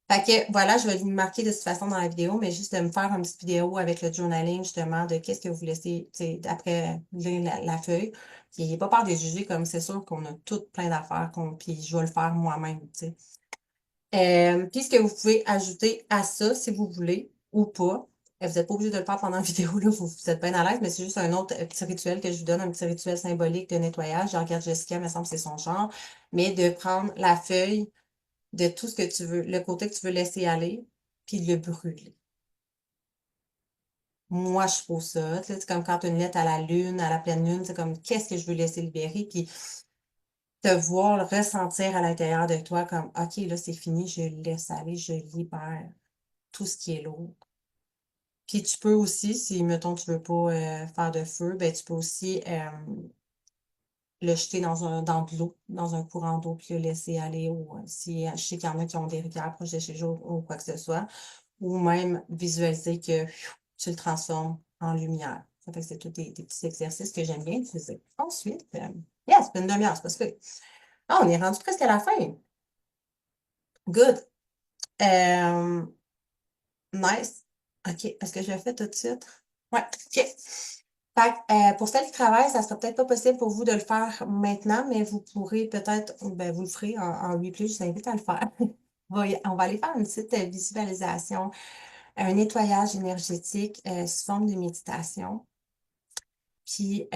S1: Fait que voilà, je vais vous marquer de toute façon dans la vidéo, mais juste de me faire une petite vidéo avec le journaling, justement, de qu'est-ce que vous laissez, tu sais, après lire la feuille. Puis, n'ayez pas peur de juger, comme c'est sûr qu'on a toutes plein d'affaires, puis je vais le faire moi-même, tu sais. Puis, ce que vous pouvez ajouter à ça, si vous voulez, ou pas, vous n'êtes pas obligé de le faire pendant la vidéo, là, vous êtes bien à l'aise, mais c'est juste un autre petit rituel que je vous donne, un petit rituel symbolique de nettoyage. Je regarde Jessica, il me semble que c'est son genre, mais de prendre la feuille de tout ce que tu veux, le côté que tu veux laisser aller, puis de le brûler. Moi, je trouve ça, tu sais, c'est comme quand tu as une lettre à la lune, à la pleine lune, c'est comme qu'est-ce que je veux laisser libérer, puis te voir le ressentir à l'intérieur de toi comme OK, là, c'est fini, je laisse aller, je libère tout ce qui est lourd. Puis tu peux aussi, si, mettons, tu veux pas faire de feu, ben tu peux aussi le jeter dans de l'eau, dans un courant d'eau, puis le laisser aller. Ou si je sais qu'il y en a qui ont des rivières proches de chez eux ou quoi que ce soit. Ou même visualiser que tu le transformes en lumière. Ça fait que c'est tous des petits exercices que j'aime bien utiliser. Ensuite, yes, c'est une demi-heure, c'est parce que on est rendu presque à la fin. Good. Euh, nice. OK. Est-ce que je le fais tout de suite? Ouais, OK. Fait que, pour celles qui travaillent, ça sera peut-être pas possible pour vous de le faire maintenant, mais vous pourrez peut-être, ben, vous le ferez en replay, je vous invite à le faire. On va aller faire une petite visualisation, un nettoyage énergétique sous forme de méditation. Puis,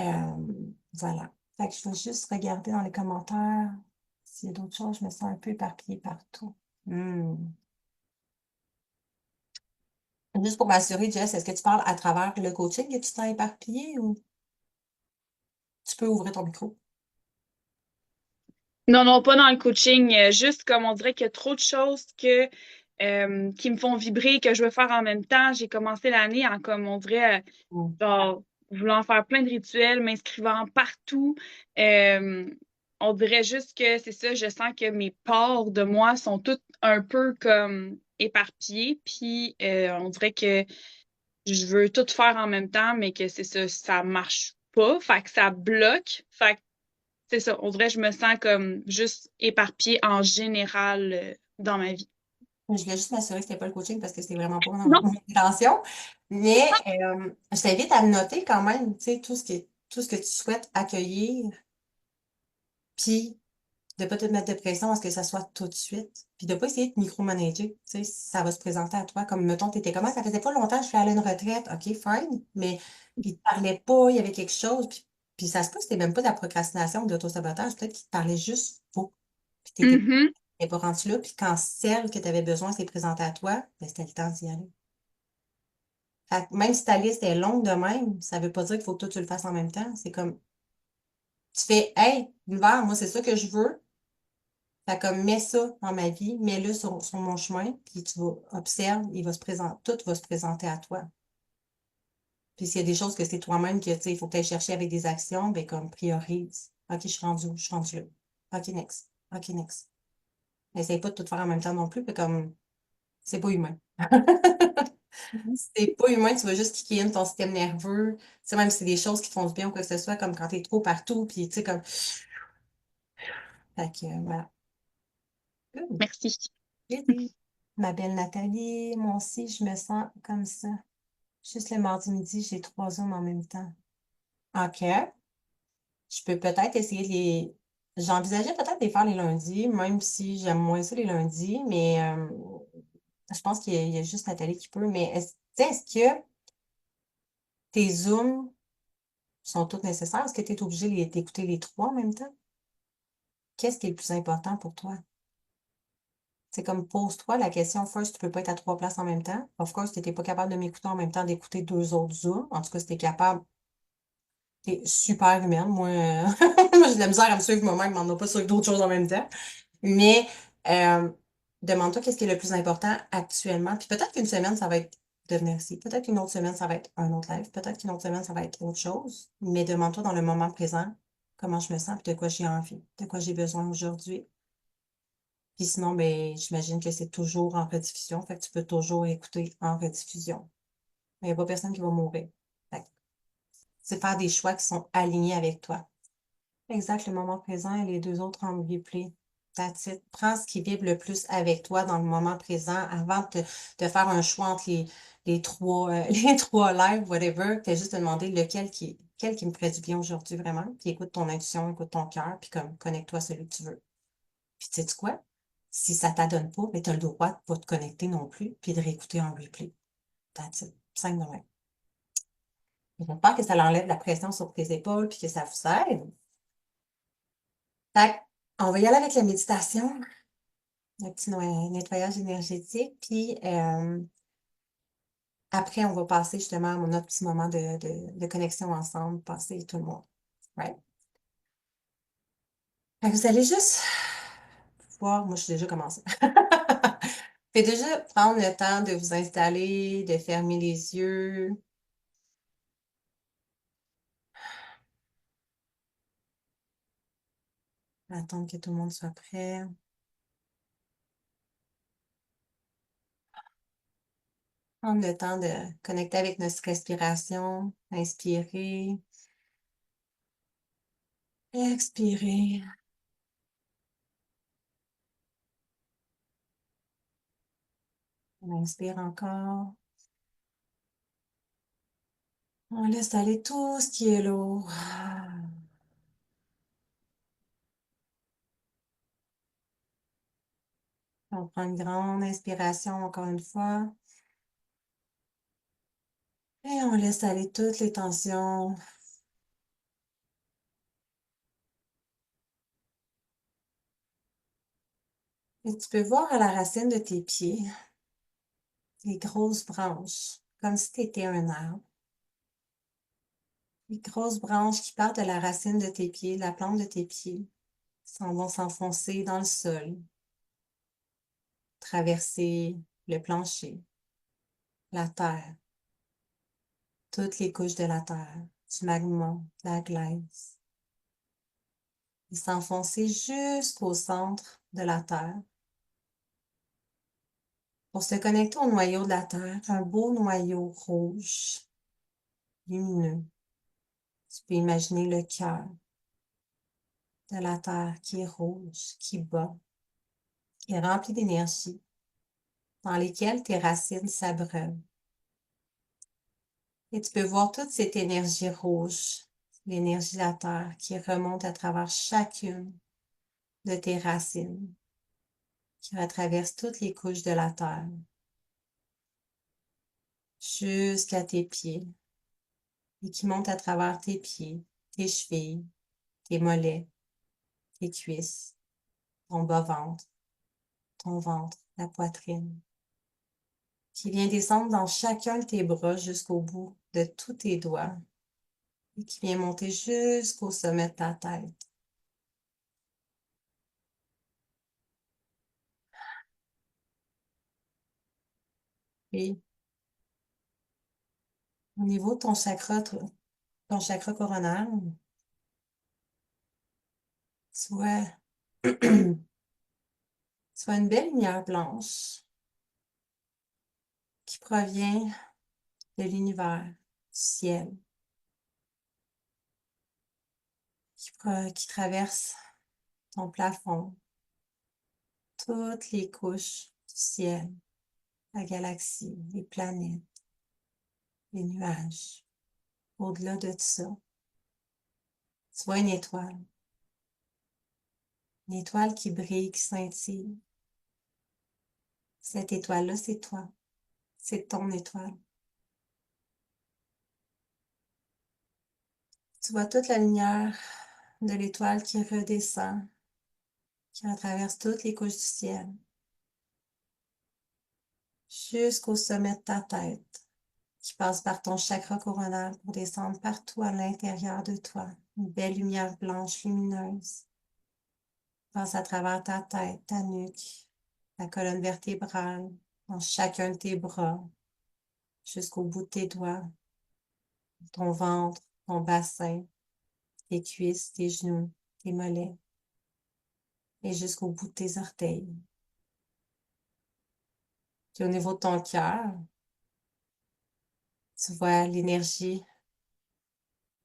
S1: voilà. Fait que je vais juste regarder dans les commentaires s'il y a d'autres choses. Je me sens un peu éparpillée partout. Hmm. Juste pour m'assurer, Jess, est-ce que tu parles à travers le coaching que tu t'es éparpillée ou tu peux ouvrir ton micro?
S2: Non, non, pas dans le coaching. Juste comme on dirait qu'il y a trop de choses qui me font vibrer, que je veux faire en même temps. J'ai commencé l'année en, comme on dirait,
S1: Hmm.
S2: genre, voulant faire plein de rituels, m'inscrivant partout. Euh, on dirait juste que c'est ça, je sens que mes parts de moi sont toutes un peu comme éparpillées. Puis on dirait que je veux tout faire en même temps, mais que c'est ça, ça marche pas. Fait que ça bloque. Fait que c'est ça, on dirait que je me sens comme juste éparpillée en général dans ma vie.
S1: Je voulais juste m'assurer que c'était pas le coaching parce que c'était vraiment pas
S2: Non.
S1: mon intention. Mais je t'invite à noter quand même, tu sais, tout ce que tu souhaites accueillir, puis de pas te mettre de pression à ce que ça soit tout de suite. Puis de pas essayer de micromanager. Tu sais, ça va se présenter à toi. Comme, mettons, t'étais comment? Ça faisait pas longtemps que je suis allée à une retraite. OK, fine. Mais il te parlait pas, il y avait quelque chose. Puis ça se peut que c'était même pas de la procrastination ou de l'autosabotage. Peut-être qu'il te parlait juste pas. Puis
S2: Mhm.
S1: t'étais pas rendu là. Puis quand celle que tu avais besoin s'est présentée à toi, ben, c'était le temps d'y aller. Fait que même si ta liste est longue de même, ça veut pas dire qu'il faut que toi, tu le fasses en même temps. C'est comme, tu fais, hey, l'hiver, moi, c'est ça que je veux. Fait comme, mets ça dans ma vie, mets-le sur mon chemin, puis tu vas observer, il va se présenter, tout va se présenter à toi. Puis s'il y a des choses que c'est toi-même que, tu sais, il faut que tu ailles chercher avec des actions, ben comme, priorise. OK, je suis rendue où? Je suis rendue là. OK, next. OK, next. Essaye pas de tout faire en même temps non plus, puis comme, c'est pas humain. C'est pas humain, tu vas juste kicker in ton système nerveux. Tu sais, même si c'est des choses qui font du bien ou quoi que ce soit, comme quand t'es trop partout, puis tu sais, comme, fait que, voilà. Good.
S2: Merci.
S1: Plaisir. Ma belle Nathalie, moi aussi, je me sens comme ça. Juste le mardi midi, j'ai 3 Zooms en même temps. OK. Je peux peut-être essayer de les. J'envisageais peut-être de les faire les lundis, même si j'aime moins ça les lundis, mais je pense qu'il y a juste Nathalie qui peut. Mais est-ce que tes Zooms sont tous nécessaires? Est-ce que tu es obligé d'écouter les trois en même temps? Qu'est-ce qui est le plus important pour toi? C'est comme pose-toi la question first, tu peux pas être à 3 places en même temps. Of course, tu n'étais pas capable de m'écouter en même temps d'écouter 2 autres Zooms. En tout cas, si tu es capable, t'es super humaine. Moi, moi, j'ai de la misère à me suivre moi-même, je m'en a pas sur d'autres choses en même temps. Mais euh, demande-toi qu'est-ce qui est le plus important actuellement. Puis peut-être qu'une semaine, ça va être de venir ici. Peut-être qu'une autre semaine, ça va être un autre live. Peut-être qu'une autre semaine, ça va être autre chose. Mais demande-toi dans le moment présent comment je me sens, puis de quoi j'ai envie, de quoi j'ai besoin aujourd'hui. Puis sinon, ben, j'imagine que c'est toujours en rediffusion. Fait que tu peux toujours écouter en rediffusion. Il n'y a pas personne qui va mourir. Fait que c'est faire des choix qui sont alignés avec toi. Exact, le moment présent et les 2 autres en replay. That's it. Prends ce qui vibre le plus avec toi dans le moment présent avant de faire un choix entre les trois, les trois lives, whatever. Fais juste te demander quel qui me ferait du bien aujourd'hui vraiment. Puis écoute ton intuition, écoute ton cœur, puis comme connecte-toi à celui que tu veux. Puis tu sais quoi? Si ça t'adonne pas, ben, tu as le droit de pas te connecter non plus, puis de réécouter en replay. That's it. 5 de même. J'espère que ça l'enlève la pression sur tes épaules, puis que ça vous aide. Fait que, on va y aller avec la méditation, le petit nettoyage énergétique, puis après, on va passer justement à notre petit moment de connexion ensemble, passer tout le monde. Right? Fait que vous allez juste voir, moi je suis déjà commencé. Fait déjà prendre le temps de vous installer, de fermer les yeux, attendre que tout le monde soit prêt. Prendre le temps de connecter avec notre respiration, inspirer, expirer. On inspire encore. On laisse aller tout ce qui est lourd. On prend une grande inspiration encore une fois. Et on laisse aller toutes les tensions. Et tu peux voir à la racine de tes pieds les grosses branches, comme si tu étais un arbre. Les grosses branches qui partent de la racine de tes pieds, la plante de tes pieds, s'en vont s'enfoncer dans le sol, traverser le plancher, la terre, toutes les couches de la terre, du magma, de la glace, et s'enfoncer jusqu'au centre de la terre pour se connecter au noyau de la terre, un beau noyau rouge, lumineux. Tu peux imaginer le cœur de la terre qui est rouge, qui bat, qui est rempli d'énergie, dans lesquelles tes racines s'abreuvent. Et tu peux voir toute cette énergie rouge, l'énergie de la terre qui remonte à travers chacune de tes racines qui retraversent toutes les couches de la terre jusqu'à tes pieds et qui montent à travers tes pieds, tes chevilles, tes mollets, tes cuisses, ton bas-ventre, ton ventre, la poitrine, qui vient descendre dans chacun de tes bras jusqu'au bout de tous tes doigts et qui vient monter jusqu'au sommet de ta tête. Et au niveau de ton chakra coronaire, tu vois, tu vois une belle lumière blanche qui provient de l'univers, du ciel, qui traverse ton plafond, toutes les couches du ciel, la galaxie, les planètes, les nuages. Au-delà de ça, tu vois une étoile qui brille, qui scintille. Cette étoile-là, c'est toi, c'est ton étoile. Tu vois toute la lumière de l'étoile qui redescend, qui traverse toutes les couches du ciel, jusqu'au sommet de ta tête, qui passe par ton chakra coronal pour descendre partout à l'intérieur de toi. Une belle lumière blanche lumineuse passe à travers ta tête, ta nuque, ta colonne vertébrale, dans chacun de tes bras, jusqu'au bout de tes doigts, ton ventre, ton bassin, tes cuisses, tes genoux, tes mollets, et jusqu'au bout de tes orteils. Puis au niveau de ton cœur, tu vois l'énergie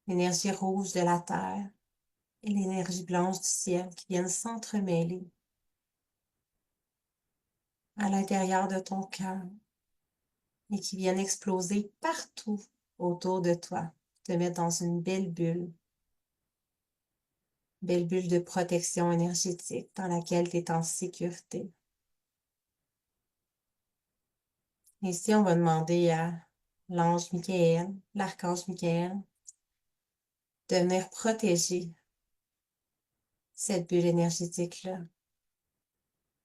S1: rouge de la terre et l'énergie blanche du ciel qui viennent s'entremêler à l'intérieur de ton cœur et qui viennent exploser partout autour de toi, te mettre dans une belle bulle de protection énergétique dans laquelle tu es en sécurité. Ici, on va demander à l'ange Michael, l'archange Michael, de venir protéger cette bulle énergétique-là,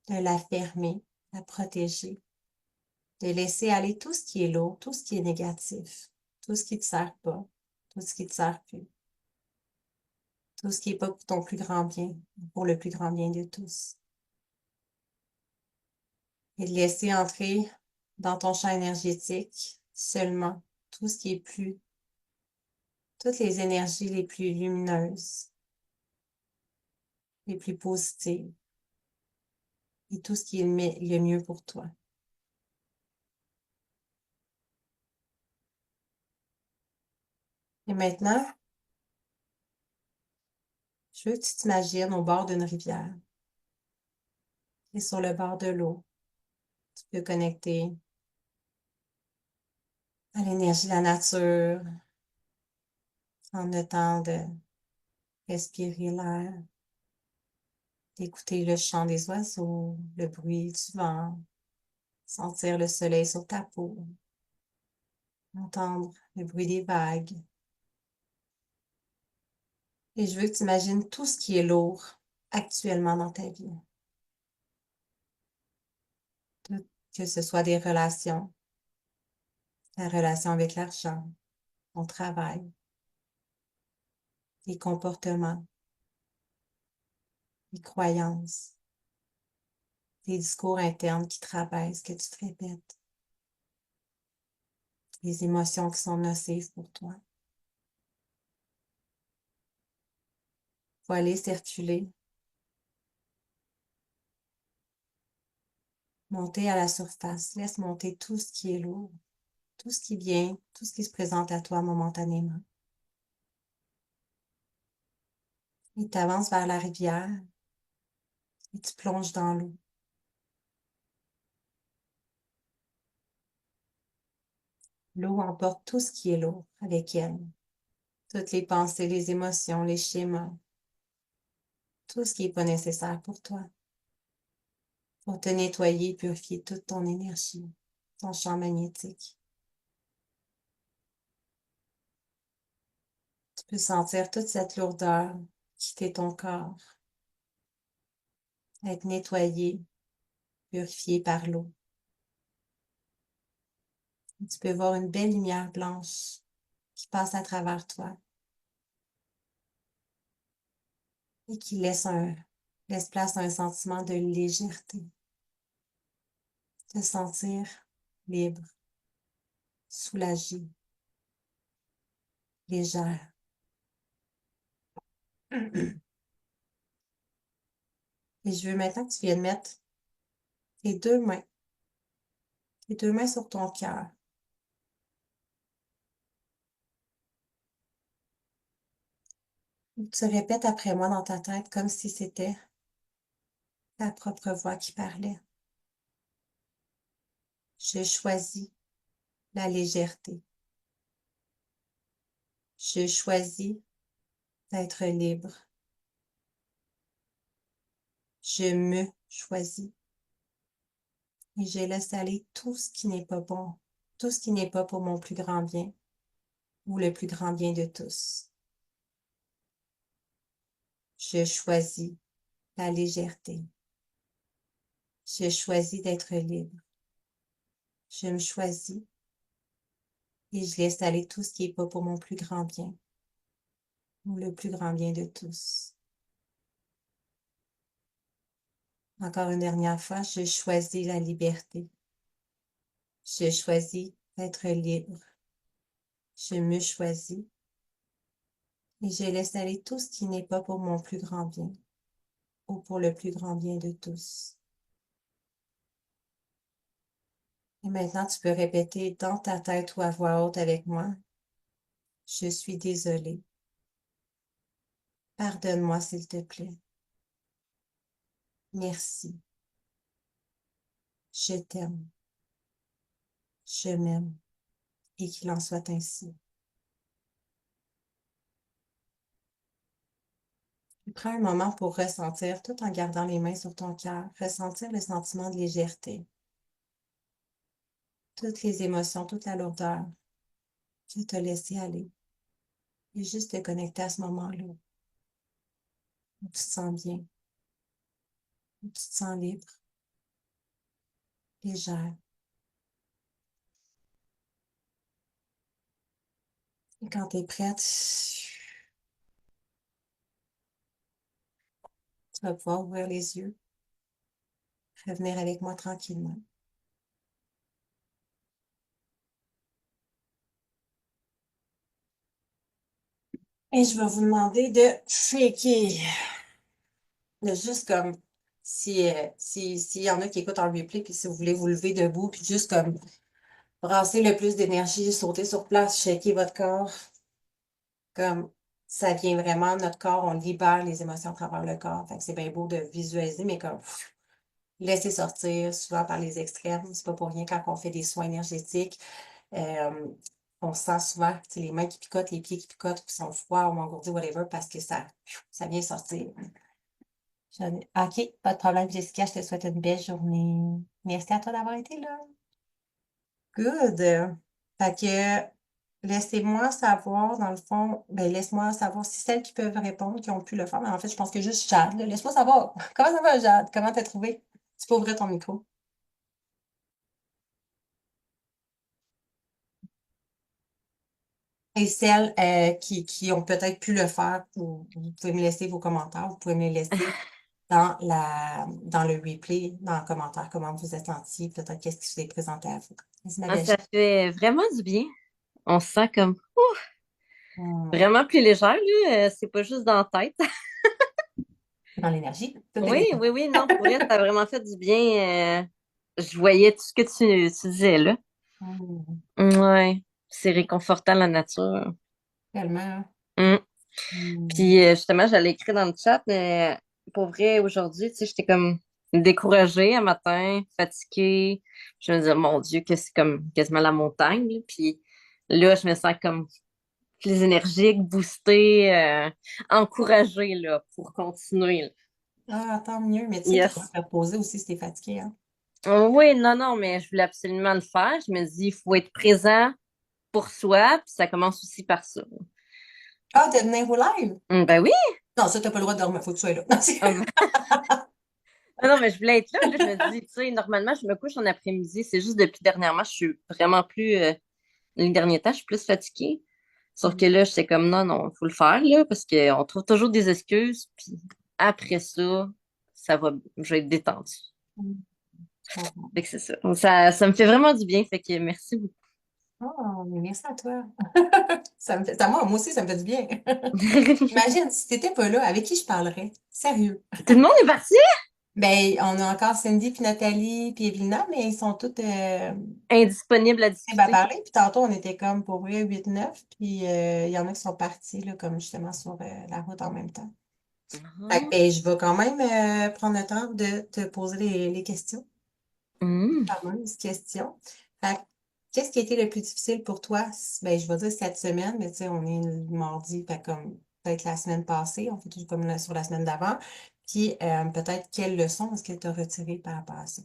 S1: de la fermer, la protéger, de laisser aller tout ce qui est lourd, tout ce qui est négatif, tout ce qui ne te sert pas, tout ce qui ne te sert plus, tout ce qui n'est pas pour ton plus grand bien, pour le plus grand bien de tous. Et de laisser entrer dans ton champ énergétique seulement tout ce qui est toutes les énergies les plus lumineuses, les plus positives, et tout ce qui est le mieux pour toi. Et maintenant, je veux que tu t'imagines au bord d'une rivière. Et sur le bord de l'eau, tu peux connecter à l'énergie de la nature en le temps de respirer l'air, d'écouter le chant des oiseaux, le bruit du vent, sentir le soleil sur ta peau, entendre le bruit des vagues. Et je veux que tu imagines tout ce qui est lourd actuellement dans ta vie. Que ce soit des relations, la relation avec l'argent, ton travail, les comportements, les croyances, les discours internes qui te rabaissent, que tu te répètes, les émotions qui sont nocives pour toi. Faut aller circuler, monter à la surface, laisse monter tout ce qui est lourd, tout ce qui vient, tout ce qui se présente à toi momentanément. Et tu avances vers la rivière et tu plonges dans l'eau. L'eau emporte tout ce qui est lourd avec elle. Toutes les pensées, les émotions, les schémas, tout ce qui n'est pas nécessaire pour toi, pour te nettoyer, purifier toute ton énergie, ton champ magnétique. Tu peux sentir toute cette lourdeur quitter ton corps, être nettoyé, purifié par l'eau. Tu peux voir une belle lumière blanche qui passe à travers toi et qui laisse place à un sentiment de légèreté, te sentir libre, soulagé, légère. Et je veux maintenant que tu viennes mettre tes tes deux mains sur ton cœur. Tu répètes après moi dans ta tête comme si c'était ta propre voix qui parlait. Je choisis la légèreté. Je choisis d'être libre. Je me choisis et je laisse aller tout ce qui n'est pas bon, tout ce qui n'est pas pour mon plus grand bien ou le plus grand bien de tous. Je choisis la légèreté. Je choisis d'être libre. Je me choisis et je laisse aller tout ce qui n'est pas pour mon plus grand bien ou le plus grand bien de tous. Encore une dernière fois, je choisis la liberté. Je choisis d'être libre. Je me choisis et je laisse aller tout ce qui n'est pas pour mon plus grand bien ou pour le plus grand bien de tous. Et maintenant, tu peux répéter dans ta tête ou à voix haute avec moi. Je suis désolée. Pardonne-moi, s'il te plaît. Merci. Je t'aime. Je m'aime. Et qu'il en soit ainsi. Prends un moment pour ressentir, tout en gardant les mains sur ton cœur, ressentir le sentiment de légèreté. Toutes les émotions, toute la lourdeur que tu as laissé aller. Et juste te connecter à ce moment-là, où tu te sens bien, où tu te sens libre, légère. Et quand tu es prête, tu vas pouvoir ouvrir les yeux, revenir avec moi tranquillement. Et je vais vous demander de shaker. De juste comme, s'il y en a qui écoutent en replay, puis si vous voulez vous lever debout, puis juste comme brasser le plus d'énergie, sauter sur place, shaker votre corps, comme ça vient vraiment, notre corps, on libère les émotions à travers le corps. Fait que c'est bien beau de visualiser, mais comme laisser sortir, souvent par les extrêmes. C'est pas pour rien quand on fait des soins énergétiques. euh, on sent souvent les mains qui picotent, les pieds qui picotent, qui sont froids ou engourdis, whatever, parce que ça vient sortir. OK, pas de problème, Jessica. Je te souhaite une belle journée. Merci à toi d'avoir été là. Good. Fait que laissez-moi savoir, dans le fond, ben laisse-moi savoir si celles qui peuvent répondre, qui ont pu le faire, mais en fait, je pense que juste Jade, là. Laisse-moi savoir. Comment ça va, Jade? Comment t'as trouvé? Tu peux ouvrir ton micro. Et celles qui ont peut-être pu le faire, vous pouvez me laisser vos commentaires, vous pouvez me les laisser dans le replay, dans le commentaire, comment vous êtes senti, peut-être qu'est-ce qui s'est présenté à vous. Merci, ma
S3: Ah,
S1: belle
S3: ça
S1: Jade.
S3: fait vraiment du bien. On se sent comme
S1: Hmm.
S3: vraiment plus légère, là. C'est pas juste dans la tête.
S1: Dans l'énergie, tout est
S3: Oui, oui,
S1: énergie.
S3: oui, non, pour elle, ça a vraiment fait du bien. Je voyais tout ce que tu disais là.
S1: Hmm.
S3: Ouais, c'est réconfortant la nature.
S1: Tellement.
S3: Mm.
S1: Hmm.
S3: Puis justement, j'allais écrire dans le chat, mais pour vrai, aujourd'hui, tu sais, j'étais comme découragée un matin, fatiguée. Je me disais, mon Dieu, que c'est comme quasiment la montagne, là. Puis là, je me sens comme plus énergique, boostée, encouragée là, pour continuer. Là.
S1: Ah, tant mieux, mais tu sais, tu vas
S3: Yes.
S1: te reposer aussi si t'es fatigué, hein.
S3: Oui, non, non, mais je voulais absolument le faire. Je me dis, il faut être présent pour soi, puis ça commence aussi par ça.
S1: Ah, de venir au live?
S3: Ben oui.
S1: Non, ça, t'as pas le droit de dormir, faut que tu sois là.
S3: Ah non, mais je voulais être là. Là, je me dis, tu sais, normalement, je me couche en après-midi. C'est juste depuis dernièrement, je suis vraiment plus, les derniers temps, je suis plus fatiguée. Sauf que là, j'étais comme, non, non, il faut le faire, là, parce qu'on trouve toujours des excuses. Puis après ça, je vais être détendue.
S1: Je comprends.
S3: Fait que c'est ça. Donc, ça me fait vraiment du bien. Fait que merci beaucoup.
S1: Oh, mais merci à toi. Moi aussi, ça me fait du bien. Imagine, si t'étais pas là, avec qui je parlerais? Sérieux.
S3: Tout le monde est parti?
S1: Ben, on a encore Cindy, puis Nathalie, puis Evelina, mais ils sont toutes
S3: Indisponible à
S1: à
S3: discuter.
S1: parler. Puis tantôt, on était comme pour vrai 8-9, puis il y en a qui sont partis, là, comme justement sur la route en même temps. Fait que,
S3: Ah.
S1: ben, je vais quand même prendre le temps de te poser les questions.
S3: Hum.
S1: Fameuses questions. Fait que, qu'est-ce qui a été le plus difficile pour toi? Ben, je vais dire cette semaine, mais tu sais, on est le mardi, fait comme peut-être la semaine passée, on fait toujours comme sur la semaine d'avant. Puis peut-être quelle leçon est-ce que tu as retiré par rapport à ça?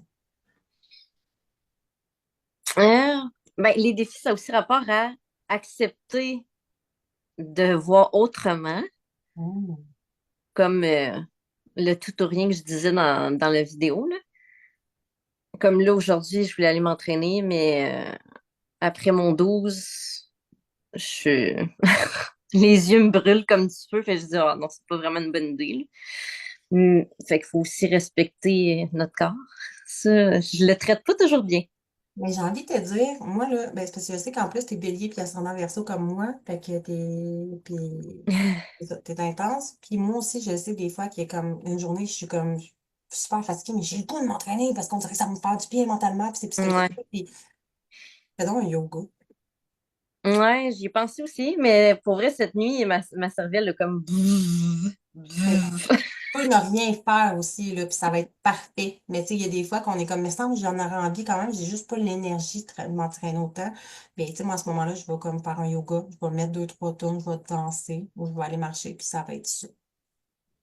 S3: Ah. Ben, les défis, ça a aussi rapport à accepter de voir autrement,
S1: Mm.
S3: comme le tout ou rien que je disais dans la vidéo, là. Comme là, aujourd'hui, je voulais aller m'entraîner, mais après mon 12, je... les yeux me brûlent comme du feu. Fait que je dis, ah non, c'est pas vraiment une bonne idée. Là. Fait qu'il faut aussi respecter notre corps. Ça, je le traite pas toujours bien.
S1: Mais j'ai envie de te dire, moi, là, ben, c'est parce que je sais qu'en plus, t'es bélier puis ascendant verseau comme moi, fait que c'est ça, t'es intense. Puis moi aussi, je sais des fois qu'il y a comme une journée, je suis comme super fatiguée, mais j'ai le goût de m'entraîner parce qu'on dirait que ça me fait du bien mentalement, puis c'est psychologique.
S3: Ouais.
S1: Puis fais donc un yoga.
S3: Ouais, j'y ai pensé aussi, mais pour vrai, cette nuit, ma cervelle, a comme...
S1: Peux ne rien faire aussi, là, puis ça va être parfait. Mais tu sais, il y a des fois qu'on est comme, mais semble que j'en aurais envie quand même, j'ai juste pas l'énergie de m'entraîner autant. Mais tu sais, moi, à ce moment-là, je vais comme faire un yoga, je vais mettre 2, 3 tours, je vais danser, ou je vais aller marcher, puis ça va être ça.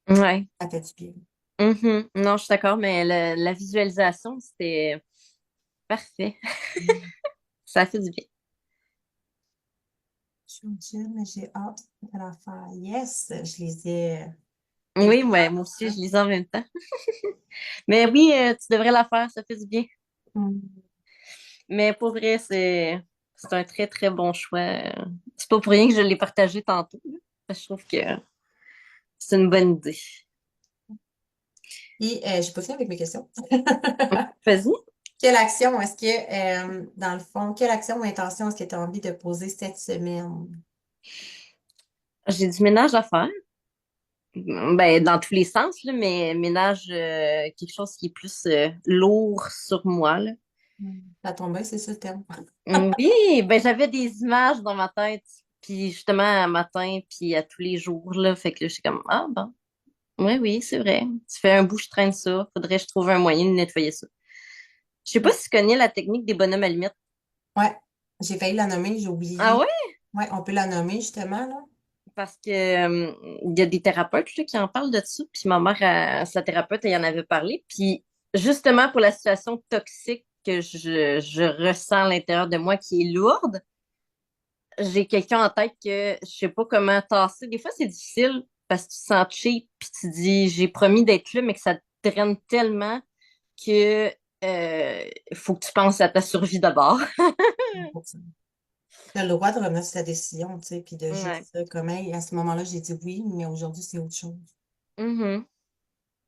S3: Ouais.
S1: Ça fait du bien.
S3: Mhm. Non, je suis d'accord, mais la visualisation, c'était parfait.
S1: Mm.
S3: Ça fait du bien.
S1: Je suis au gym, mais j'ai hâte de la faire. Yes, je les ai
S3: Oui, ouais,
S1: téléchargés,
S3: moi aussi,
S1: hein.
S3: je lisais en même temps. Mais oui, tu devrais la faire, ça fait du bien.
S1: Mm.
S3: Mais pour vrai, c'est un très, très bon choix. C'est pas pour rien que je l'ai partagé tantôt. Là, parce que je trouve que c'est une bonne idée.
S1: Et j'ai pas fini avec mes questions.
S3: Vas-y.
S1: Quelle action est-ce que, dans le fond, quelle action ou intention est-ce que tu as envie de poser cette semaine?
S3: J'ai du ménage à faire. Ben, dans tous les sens, là, mais ménage, quelque chose qui est plus lourd sur moi, là.
S1: Mm. Ça tombe bien, c'est ça le terme.
S3: Oui, ben j'avais des images dans ma tête, puis justement à matin, puis à tous les jours, là, fait que là, je suis comme, ah bon, oui, oui, c'est vrai. Tu fais un bout, je traîne ça, faudrait que je trouve un moyen de nettoyer ça. Je sais pas si tu connais la technique des bonhommes allumettes.
S1: Ouais, j'ai failli la nommer, j'ai
S3: Ah
S1: oublié.
S3: ouais?
S1: Ouais, on peut la nommer justement, là.
S3: Parce que il y a des thérapeutes là, qui en parlent de ça, puis ma mère, sa thérapeute, elle y en avait parlé, puis justement pour la situation toxique que je ressens à l'intérieur de moi qui est lourde, j'ai quelqu'un en tête que je sais pas comment tasser. Des fois, c'est difficile parce que tu te sens cheap puis tu dis j'ai promis d'être là, mais que ça te draine tellement que faut que tu penses à ta survie d'abord.
S1: Tu as le droit de revenir sur ta décision, tu sais, puis de
S3: Ouais.
S1: juste comme, hey, à ce moment-là, j'ai dit oui, mais aujourd'hui, c'est autre chose.
S3: Mhm.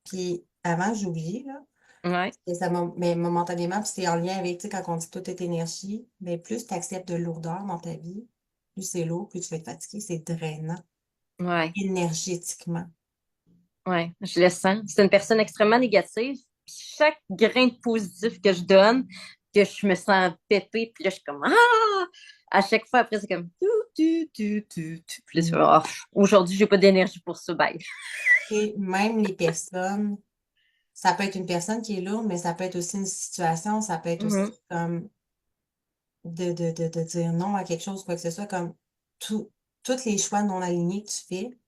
S1: Puis avant, j'ai oublié, là,
S3: Ouais.
S1: et ça m'a, mais momentanément, puis c'est en lien avec, tu sais, quand on dit tout est énergie, mais plus tu acceptes de lourdeur dans ta vie, plus c'est lourd, plus tu vas être fatigué, c'est drainant,
S3: Ouais.
S1: énergétiquement.
S3: Ouais. Je le sens. C'est une personne extrêmement négative. Puis chaque grain de positif que je donne, que je me sens péter, puis là, je suis comme ah! À chaque fois, après, c'est comme tu. Puis là, c'est comme,
S1: Mm.
S3: ah, aujourd'hui, j'ai pas d'énergie pour ça, bye.
S1: Et même les personnes, ça peut être une personne qui est lourde, mais ça peut être aussi une situation, ça peut être aussi
S3: Mhm.
S1: comme de dire non à quelque chose, quoi que ce soit, comme tout. tous les choix non alignés que tu fais,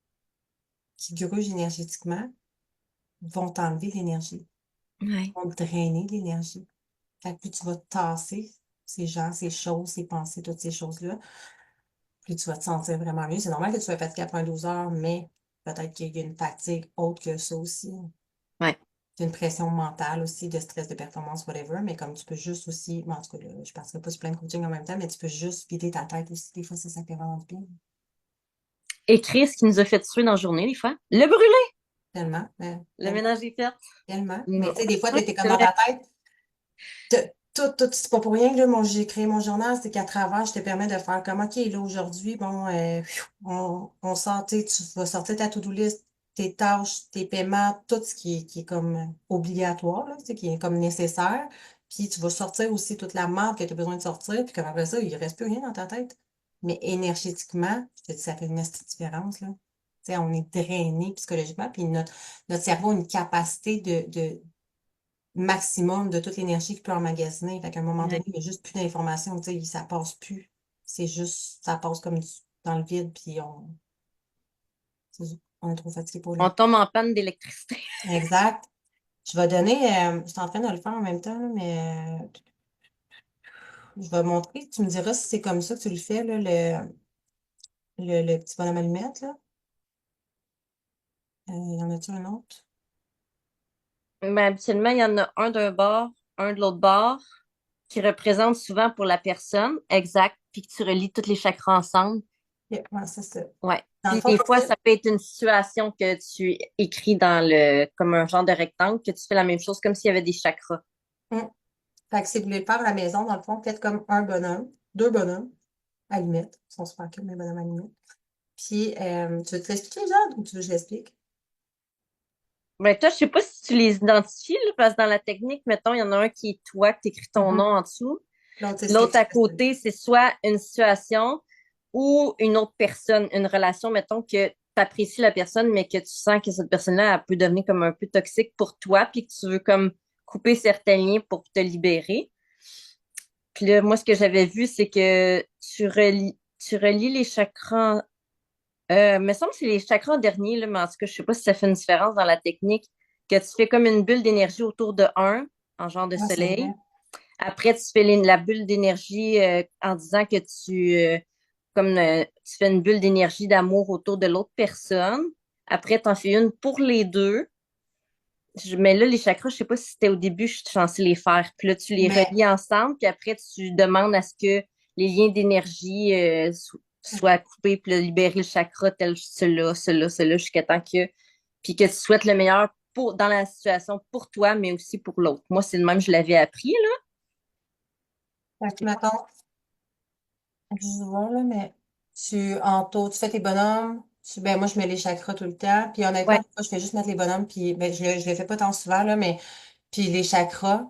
S1: qui grugent énergétiquement, vont t'enlever l'énergie,
S3: Ouais.
S1: vont te drainer l'énergie. Fait que plus tu vas te tasser ces gens, ces choses, ces pensées, toutes ces choses-là, plus tu vas te sentir vraiment mieux. C'est normal que tu sois fatigué après 12 heures, mais peut-être qu'il y a une fatigue autre que ça aussi.
S3: Ouais.
S1: C'est une pression mentale aussi, de stress, de performance, whatever, mais comme tu peux juste aussi, en tout cas, là, je ne passerai pas sur plein de coaching en même temps, mais tu peux juste vider ta tête aussi. Des fois, ça fait vraiment du bien.
S3: Écrire ce qui nous a fait tuer dans la journée, des fois. Le brûler!
S1: Tellement,
S3: Le
S1: tellement,
S3: ménage est fait.
S1: tellement. Mais
S3: Mm.
S1: tu sais, des fois, tu
S3: Ouais,
S1: étais comme
S3: c'est
S1: dans
S3: vrai.
S1: ta tête. C'est pas pour rien que là, j'ai créé mon journal, c'est qu'à travers, je te permets de faire comme, OK, là, aujourd'hui, bon, on sort, tu sais, tu vas sortir ta to-do list, tes tâches, tes paiements, tout ce qui est comme obligatoire, là, tu sais, qui est comme nécessaire. Puis tu vas sortir aussi toute la marde que tu as besoin de sortir, puis comme après ça, il reste plus rien dans ta tête. Mais énergétiquement, je te dis, ça fait une petite différence, là. Tu sais, on est drainé psychologiquement, puis notre cerveau a une capacité de maximum de toute l'énergie qu'il peut emmagasiner. Fait qu'à un moment
S3: Ouais.
S1: donné, il n'y a juste plus d'informations, tu sais, ça passe plus. C'est juste, ça passe comme dans le vide, puis on est trop fatigué pour
S3: On
S1: là.
S3: tombe en panne d'électricité.
S1: Exact. Je vais donner, je suis en train de le faire en même temps, là, mais je vais montrer. Tu me diras si c'est comme ça que tu le fais, là, le petit bonhomme allumette, là. Y en a-tu un autre?
S3: Ben, habituellement, il y en a un d'un bord, un de l'autre bord, qui représente souvent pour la personne, exact, puis que tu relis tous les chakras ensemble.
S1: Yeah, ouais, c'est ça.
S3: Ouais.
S1: Dans le
S3: Puis
S1: fond,
S3: des fois, ça peut être une situation que tu écris comme un genre de rectangle, que tu fais la même chose comme s'il y avait des chakras.
S1: hum. Fait que si vous voulez le faire à la maison, dans le fond, faites comme un bonhomme, deux bonhommes, allumettes. Ils sont super cool, mes bonhommes allumettes. Puis, tu veux te l'expliquer, Jade, ou tu veux que je l'explique?
S3: Ben, toi, je sais pas si tu les identifies, là, parce que dans la technique, mettons, il y en a un qui est toi, que tu écris ton nom
S1: Mhm.
S3: en dessous.
S1: L'autre, c'est ce que
S3: L'autre
S1: tu
S3: à
S1: fais.
S3: côté, c'est soit une situation ou une autre personne, une relation, mettons, que tu apprécies la personne, mais que tu sens que cette personne-là, elle peut devenir comme un peu toxique pour toi, puis que tu veux comme couper certains liens pour te libérer. Puis là, moi, ce que j'avais vu, c'est que tu relis les chakras. Me semble que c'est les chakras en dernier, là, mais en tout cas, je sais pas si ça fait une différence dans la technique, que tu fais comme une bulle d'énergie autour de un, en genre de
S1: Ah, c'est vrai.
S3: soleil. Après, tu fais la bulle d'énergie en disant que tu fais une bulle d'énergie d'amour autour de l'autre personne. Après, tu en fais une pour les deux. Mais là, les chakras, je sais pas si c'était au début, je suis censée les faire. Puis là, tu les
S1: Mais,
S3: relis ensemble, puis après, tu demandes à ce que les liens d'énergie soient coupés, puis là, libérer le chakra tel cela, jusqu'à temps que. Puis que tu souhaites le meilleur dans la situation pour toi, mais aussi pour l'autre. Moi, c'est le même, je l'avais appris,
S1: fait que, mettons, je vois, là, mais tu fais tes bonhommes. Ben, moi, je mets les chakras tout le temps. Puis, honnêtement,
S3: là.
S1: des fois, je fais juste mettre les bonhommes. Puis, ben, je le fais pas tant souvent, là, mais, puis les chakras.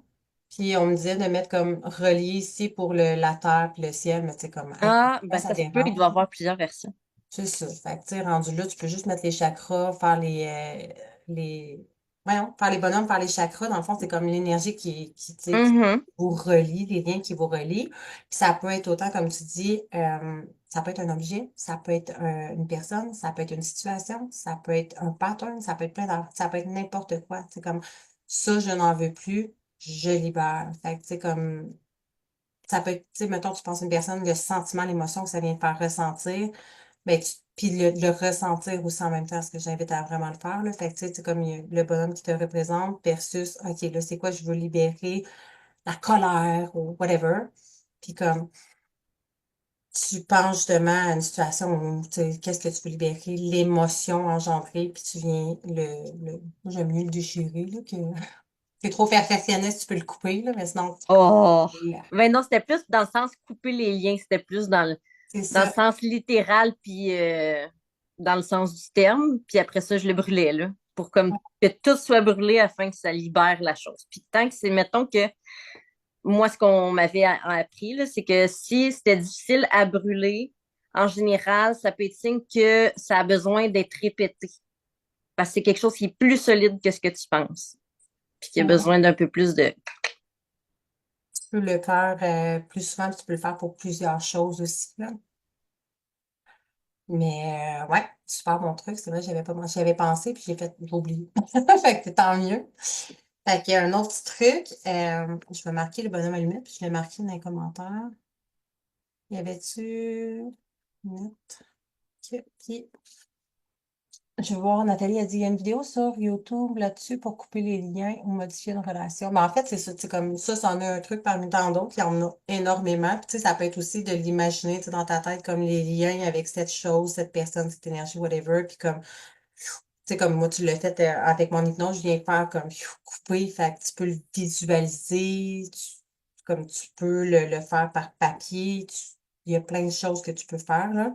S1: Puis, on me disait de mettre comme relié ici pour la terre puis le ciel, mais tu sais, comme, à quel
S3: Ah,
S1: point
S3: ben
S1: ça
S3: ça se peut, il doit
S1: dérange.
S3: y avoir plusieurs versions.
S1: C'est ça. Fait que, tu sais, rendu là, tu peux juste mettre les chakras, faire les, voyons, faire les bonhommes, faire les chakras. Dans le fond, c'est comme l'énergie tu sais, qui
S3: Mhm.
S1: vous relie, les liens qui vous relient. Puis ça peut être autant, comme tu dis, ça peut être un objet, ça peut être une personne, ça peut être une situation, ça peut être un pattern, ça peut être ça peut être n'importe quoi. C'est comme, ça, je n'en veux plus, je libère. Fait que, tu sais, comme, ça peut être, tu sais, mettons, tu penses à une personne, le sentiment, l'émotion que ça vient de faire ressentir. Ben, puis le ressentir aussi en même temps, ce que j'invite à vraiment le faire, là. Fait que, tu sais, c'est comme il y a le bonhomme qui te représente versus, OK, là, c'est quoi, je veux libérer la colère ou whatever. Puis comme, tu penses justement à une situation où, tu sais, qu'est-ce que tu veux libérer, l'émotion engendrée, puis tu viens moi, j'aime mieux le déchirer, là, que c'est trop perfectionniste, tu peux le couper, là, mais sinon,
S3: Oh!
S1: yeah,
S3: Ben non, c'était plus dans le sens couper les liens, c'était plus
S1: c'est
S3: dans le
S1: ça.
S3: sens littéral, puis dans le sens du terme. Puis après ça, je le brûlais, là, pour comme que tout soit brûlé afin que ça libère la chose. Puis tant que mettons que moi, ce qu'on m'avait appris, là, c'est que si c'était difficile à brûler, en général, ça peut être signe que ça a besoin d'être répété. Parce que c'est quelque chose qui est plus solide que ce que tu penses. Puis qui a
S1: Mhm.
S3: besoin d'un peu plus de.
S1: Tu peux le faire plus souvent, tu peux le faire pour plusieurs choses aussi, là. Mais ouais, super bon truc. C'est vrai, j'y avais pensé, puis j'ai oublié. Fait que tant mieux. Fait qu'il y a un autre petit truc. Je vais marquer le bonhomme allumette, puis je l'ai marqué dans les commentaires. Y avait-tu. Net. Ok, puis je vais voir, Nathalie a dit, il y a une vidéo sur YouTube là-dessus pour couper les liens ou modifier une relation. Mais en fait, c'est ça, c'est comme ça, c'en est un truc parmi tant d'autres. Il y en a énormément. Puis, tu sais, ça peut être aussi de l'imaginer, tu sais, dans ta tête, comme les liens avec cette chose, cette personne, cette énergie, whatever. Puis comme, tu sais, comme moi, tu l'as fait avec mon hypnose, je viens de faire comme couper. Fait que tu peux le visualiser, comme tu peux le faire par papier. Il y a plein de choses que tu peux faire, là.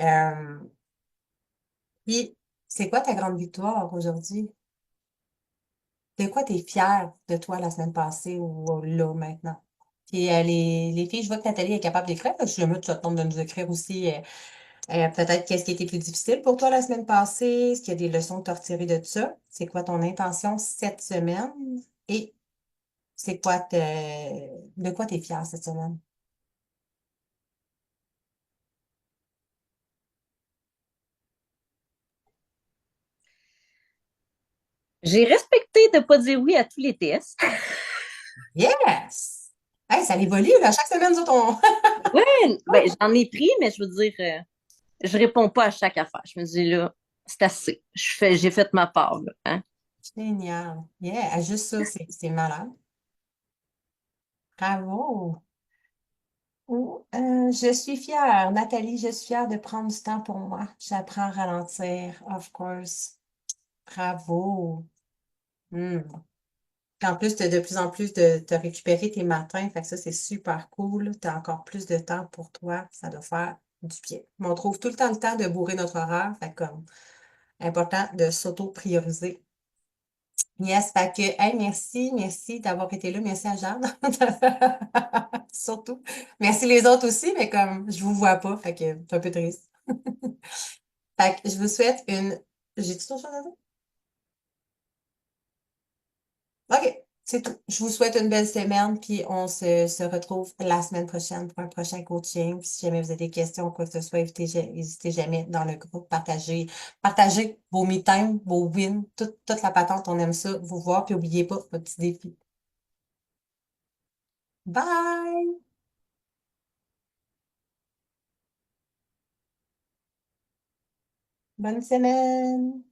S1: Euh, puis, c'est quoi ta grande victoire aujourd'hui? De quoi tu es fière de toi la semaine passée ou là maintenant? Puis les filles, je vois que Nathalie est capable d'écrire. Je suis le mot, tu vas te de nous écrire aussi peut-être qu'est-ce qui a été plus difficile pour toi la semaine passée? Est-ce qu'il y a des leçons que tu as retirées de ça? C'est quoi ton intention cette semaine? Et c'est quoi de quoi tu es fière cette semaine?
S3: J'ai respecté de ne pas dire oui à tous les tests.
S1: Yes! Hey, ça évolue, là. Chaque semaine, nous autres, on...
S3: Ouais, ben, j'en ai pris, mais je veux dire, je réponds pas à chaque affaire. Je me dis là, c'est assez. J'ai fait ma part, là, hein.
S1: Génial. Yeah, juste ça, c'est malade. Bravo. Je suis fière, Nathalie, je suis fière de prendre du temps pour moi. J'apprends à ralentir, of course. Bravo. Hmm. Puis en plus, tu de plus en plus de te récupérer tes matins, fait que ça, c'est super cool. Tu as encore plus de temps pour toi. Ça doit faire du bien. Mais on trouve tout le temps de bourrer notre horaire. Fait que, comme, important de s'auto-prioriser. Yes, fait que, hey, merci d'avoir été là. Merci à Jeanne. Surtout. Merci les autres aussi, mais comme je vous vois pas, fait que c'est un peu triste. Fait que je vous souhaite une. J'ai-tu autre chose à dire? OK, c'est tout. Je vous souhaite une belle semaine, puis on se retrouve la semaine prochaine pour un prochain coaching. Puis si jamais vous avez des questions ou quoi que ce soit, n'hésitez jamais dans le groupe, partagez vos me time, vos wins, toute la patente, on aime ça, vous voir, puis n'oubliez pas votre petit défi. Bye! Bonne semaine!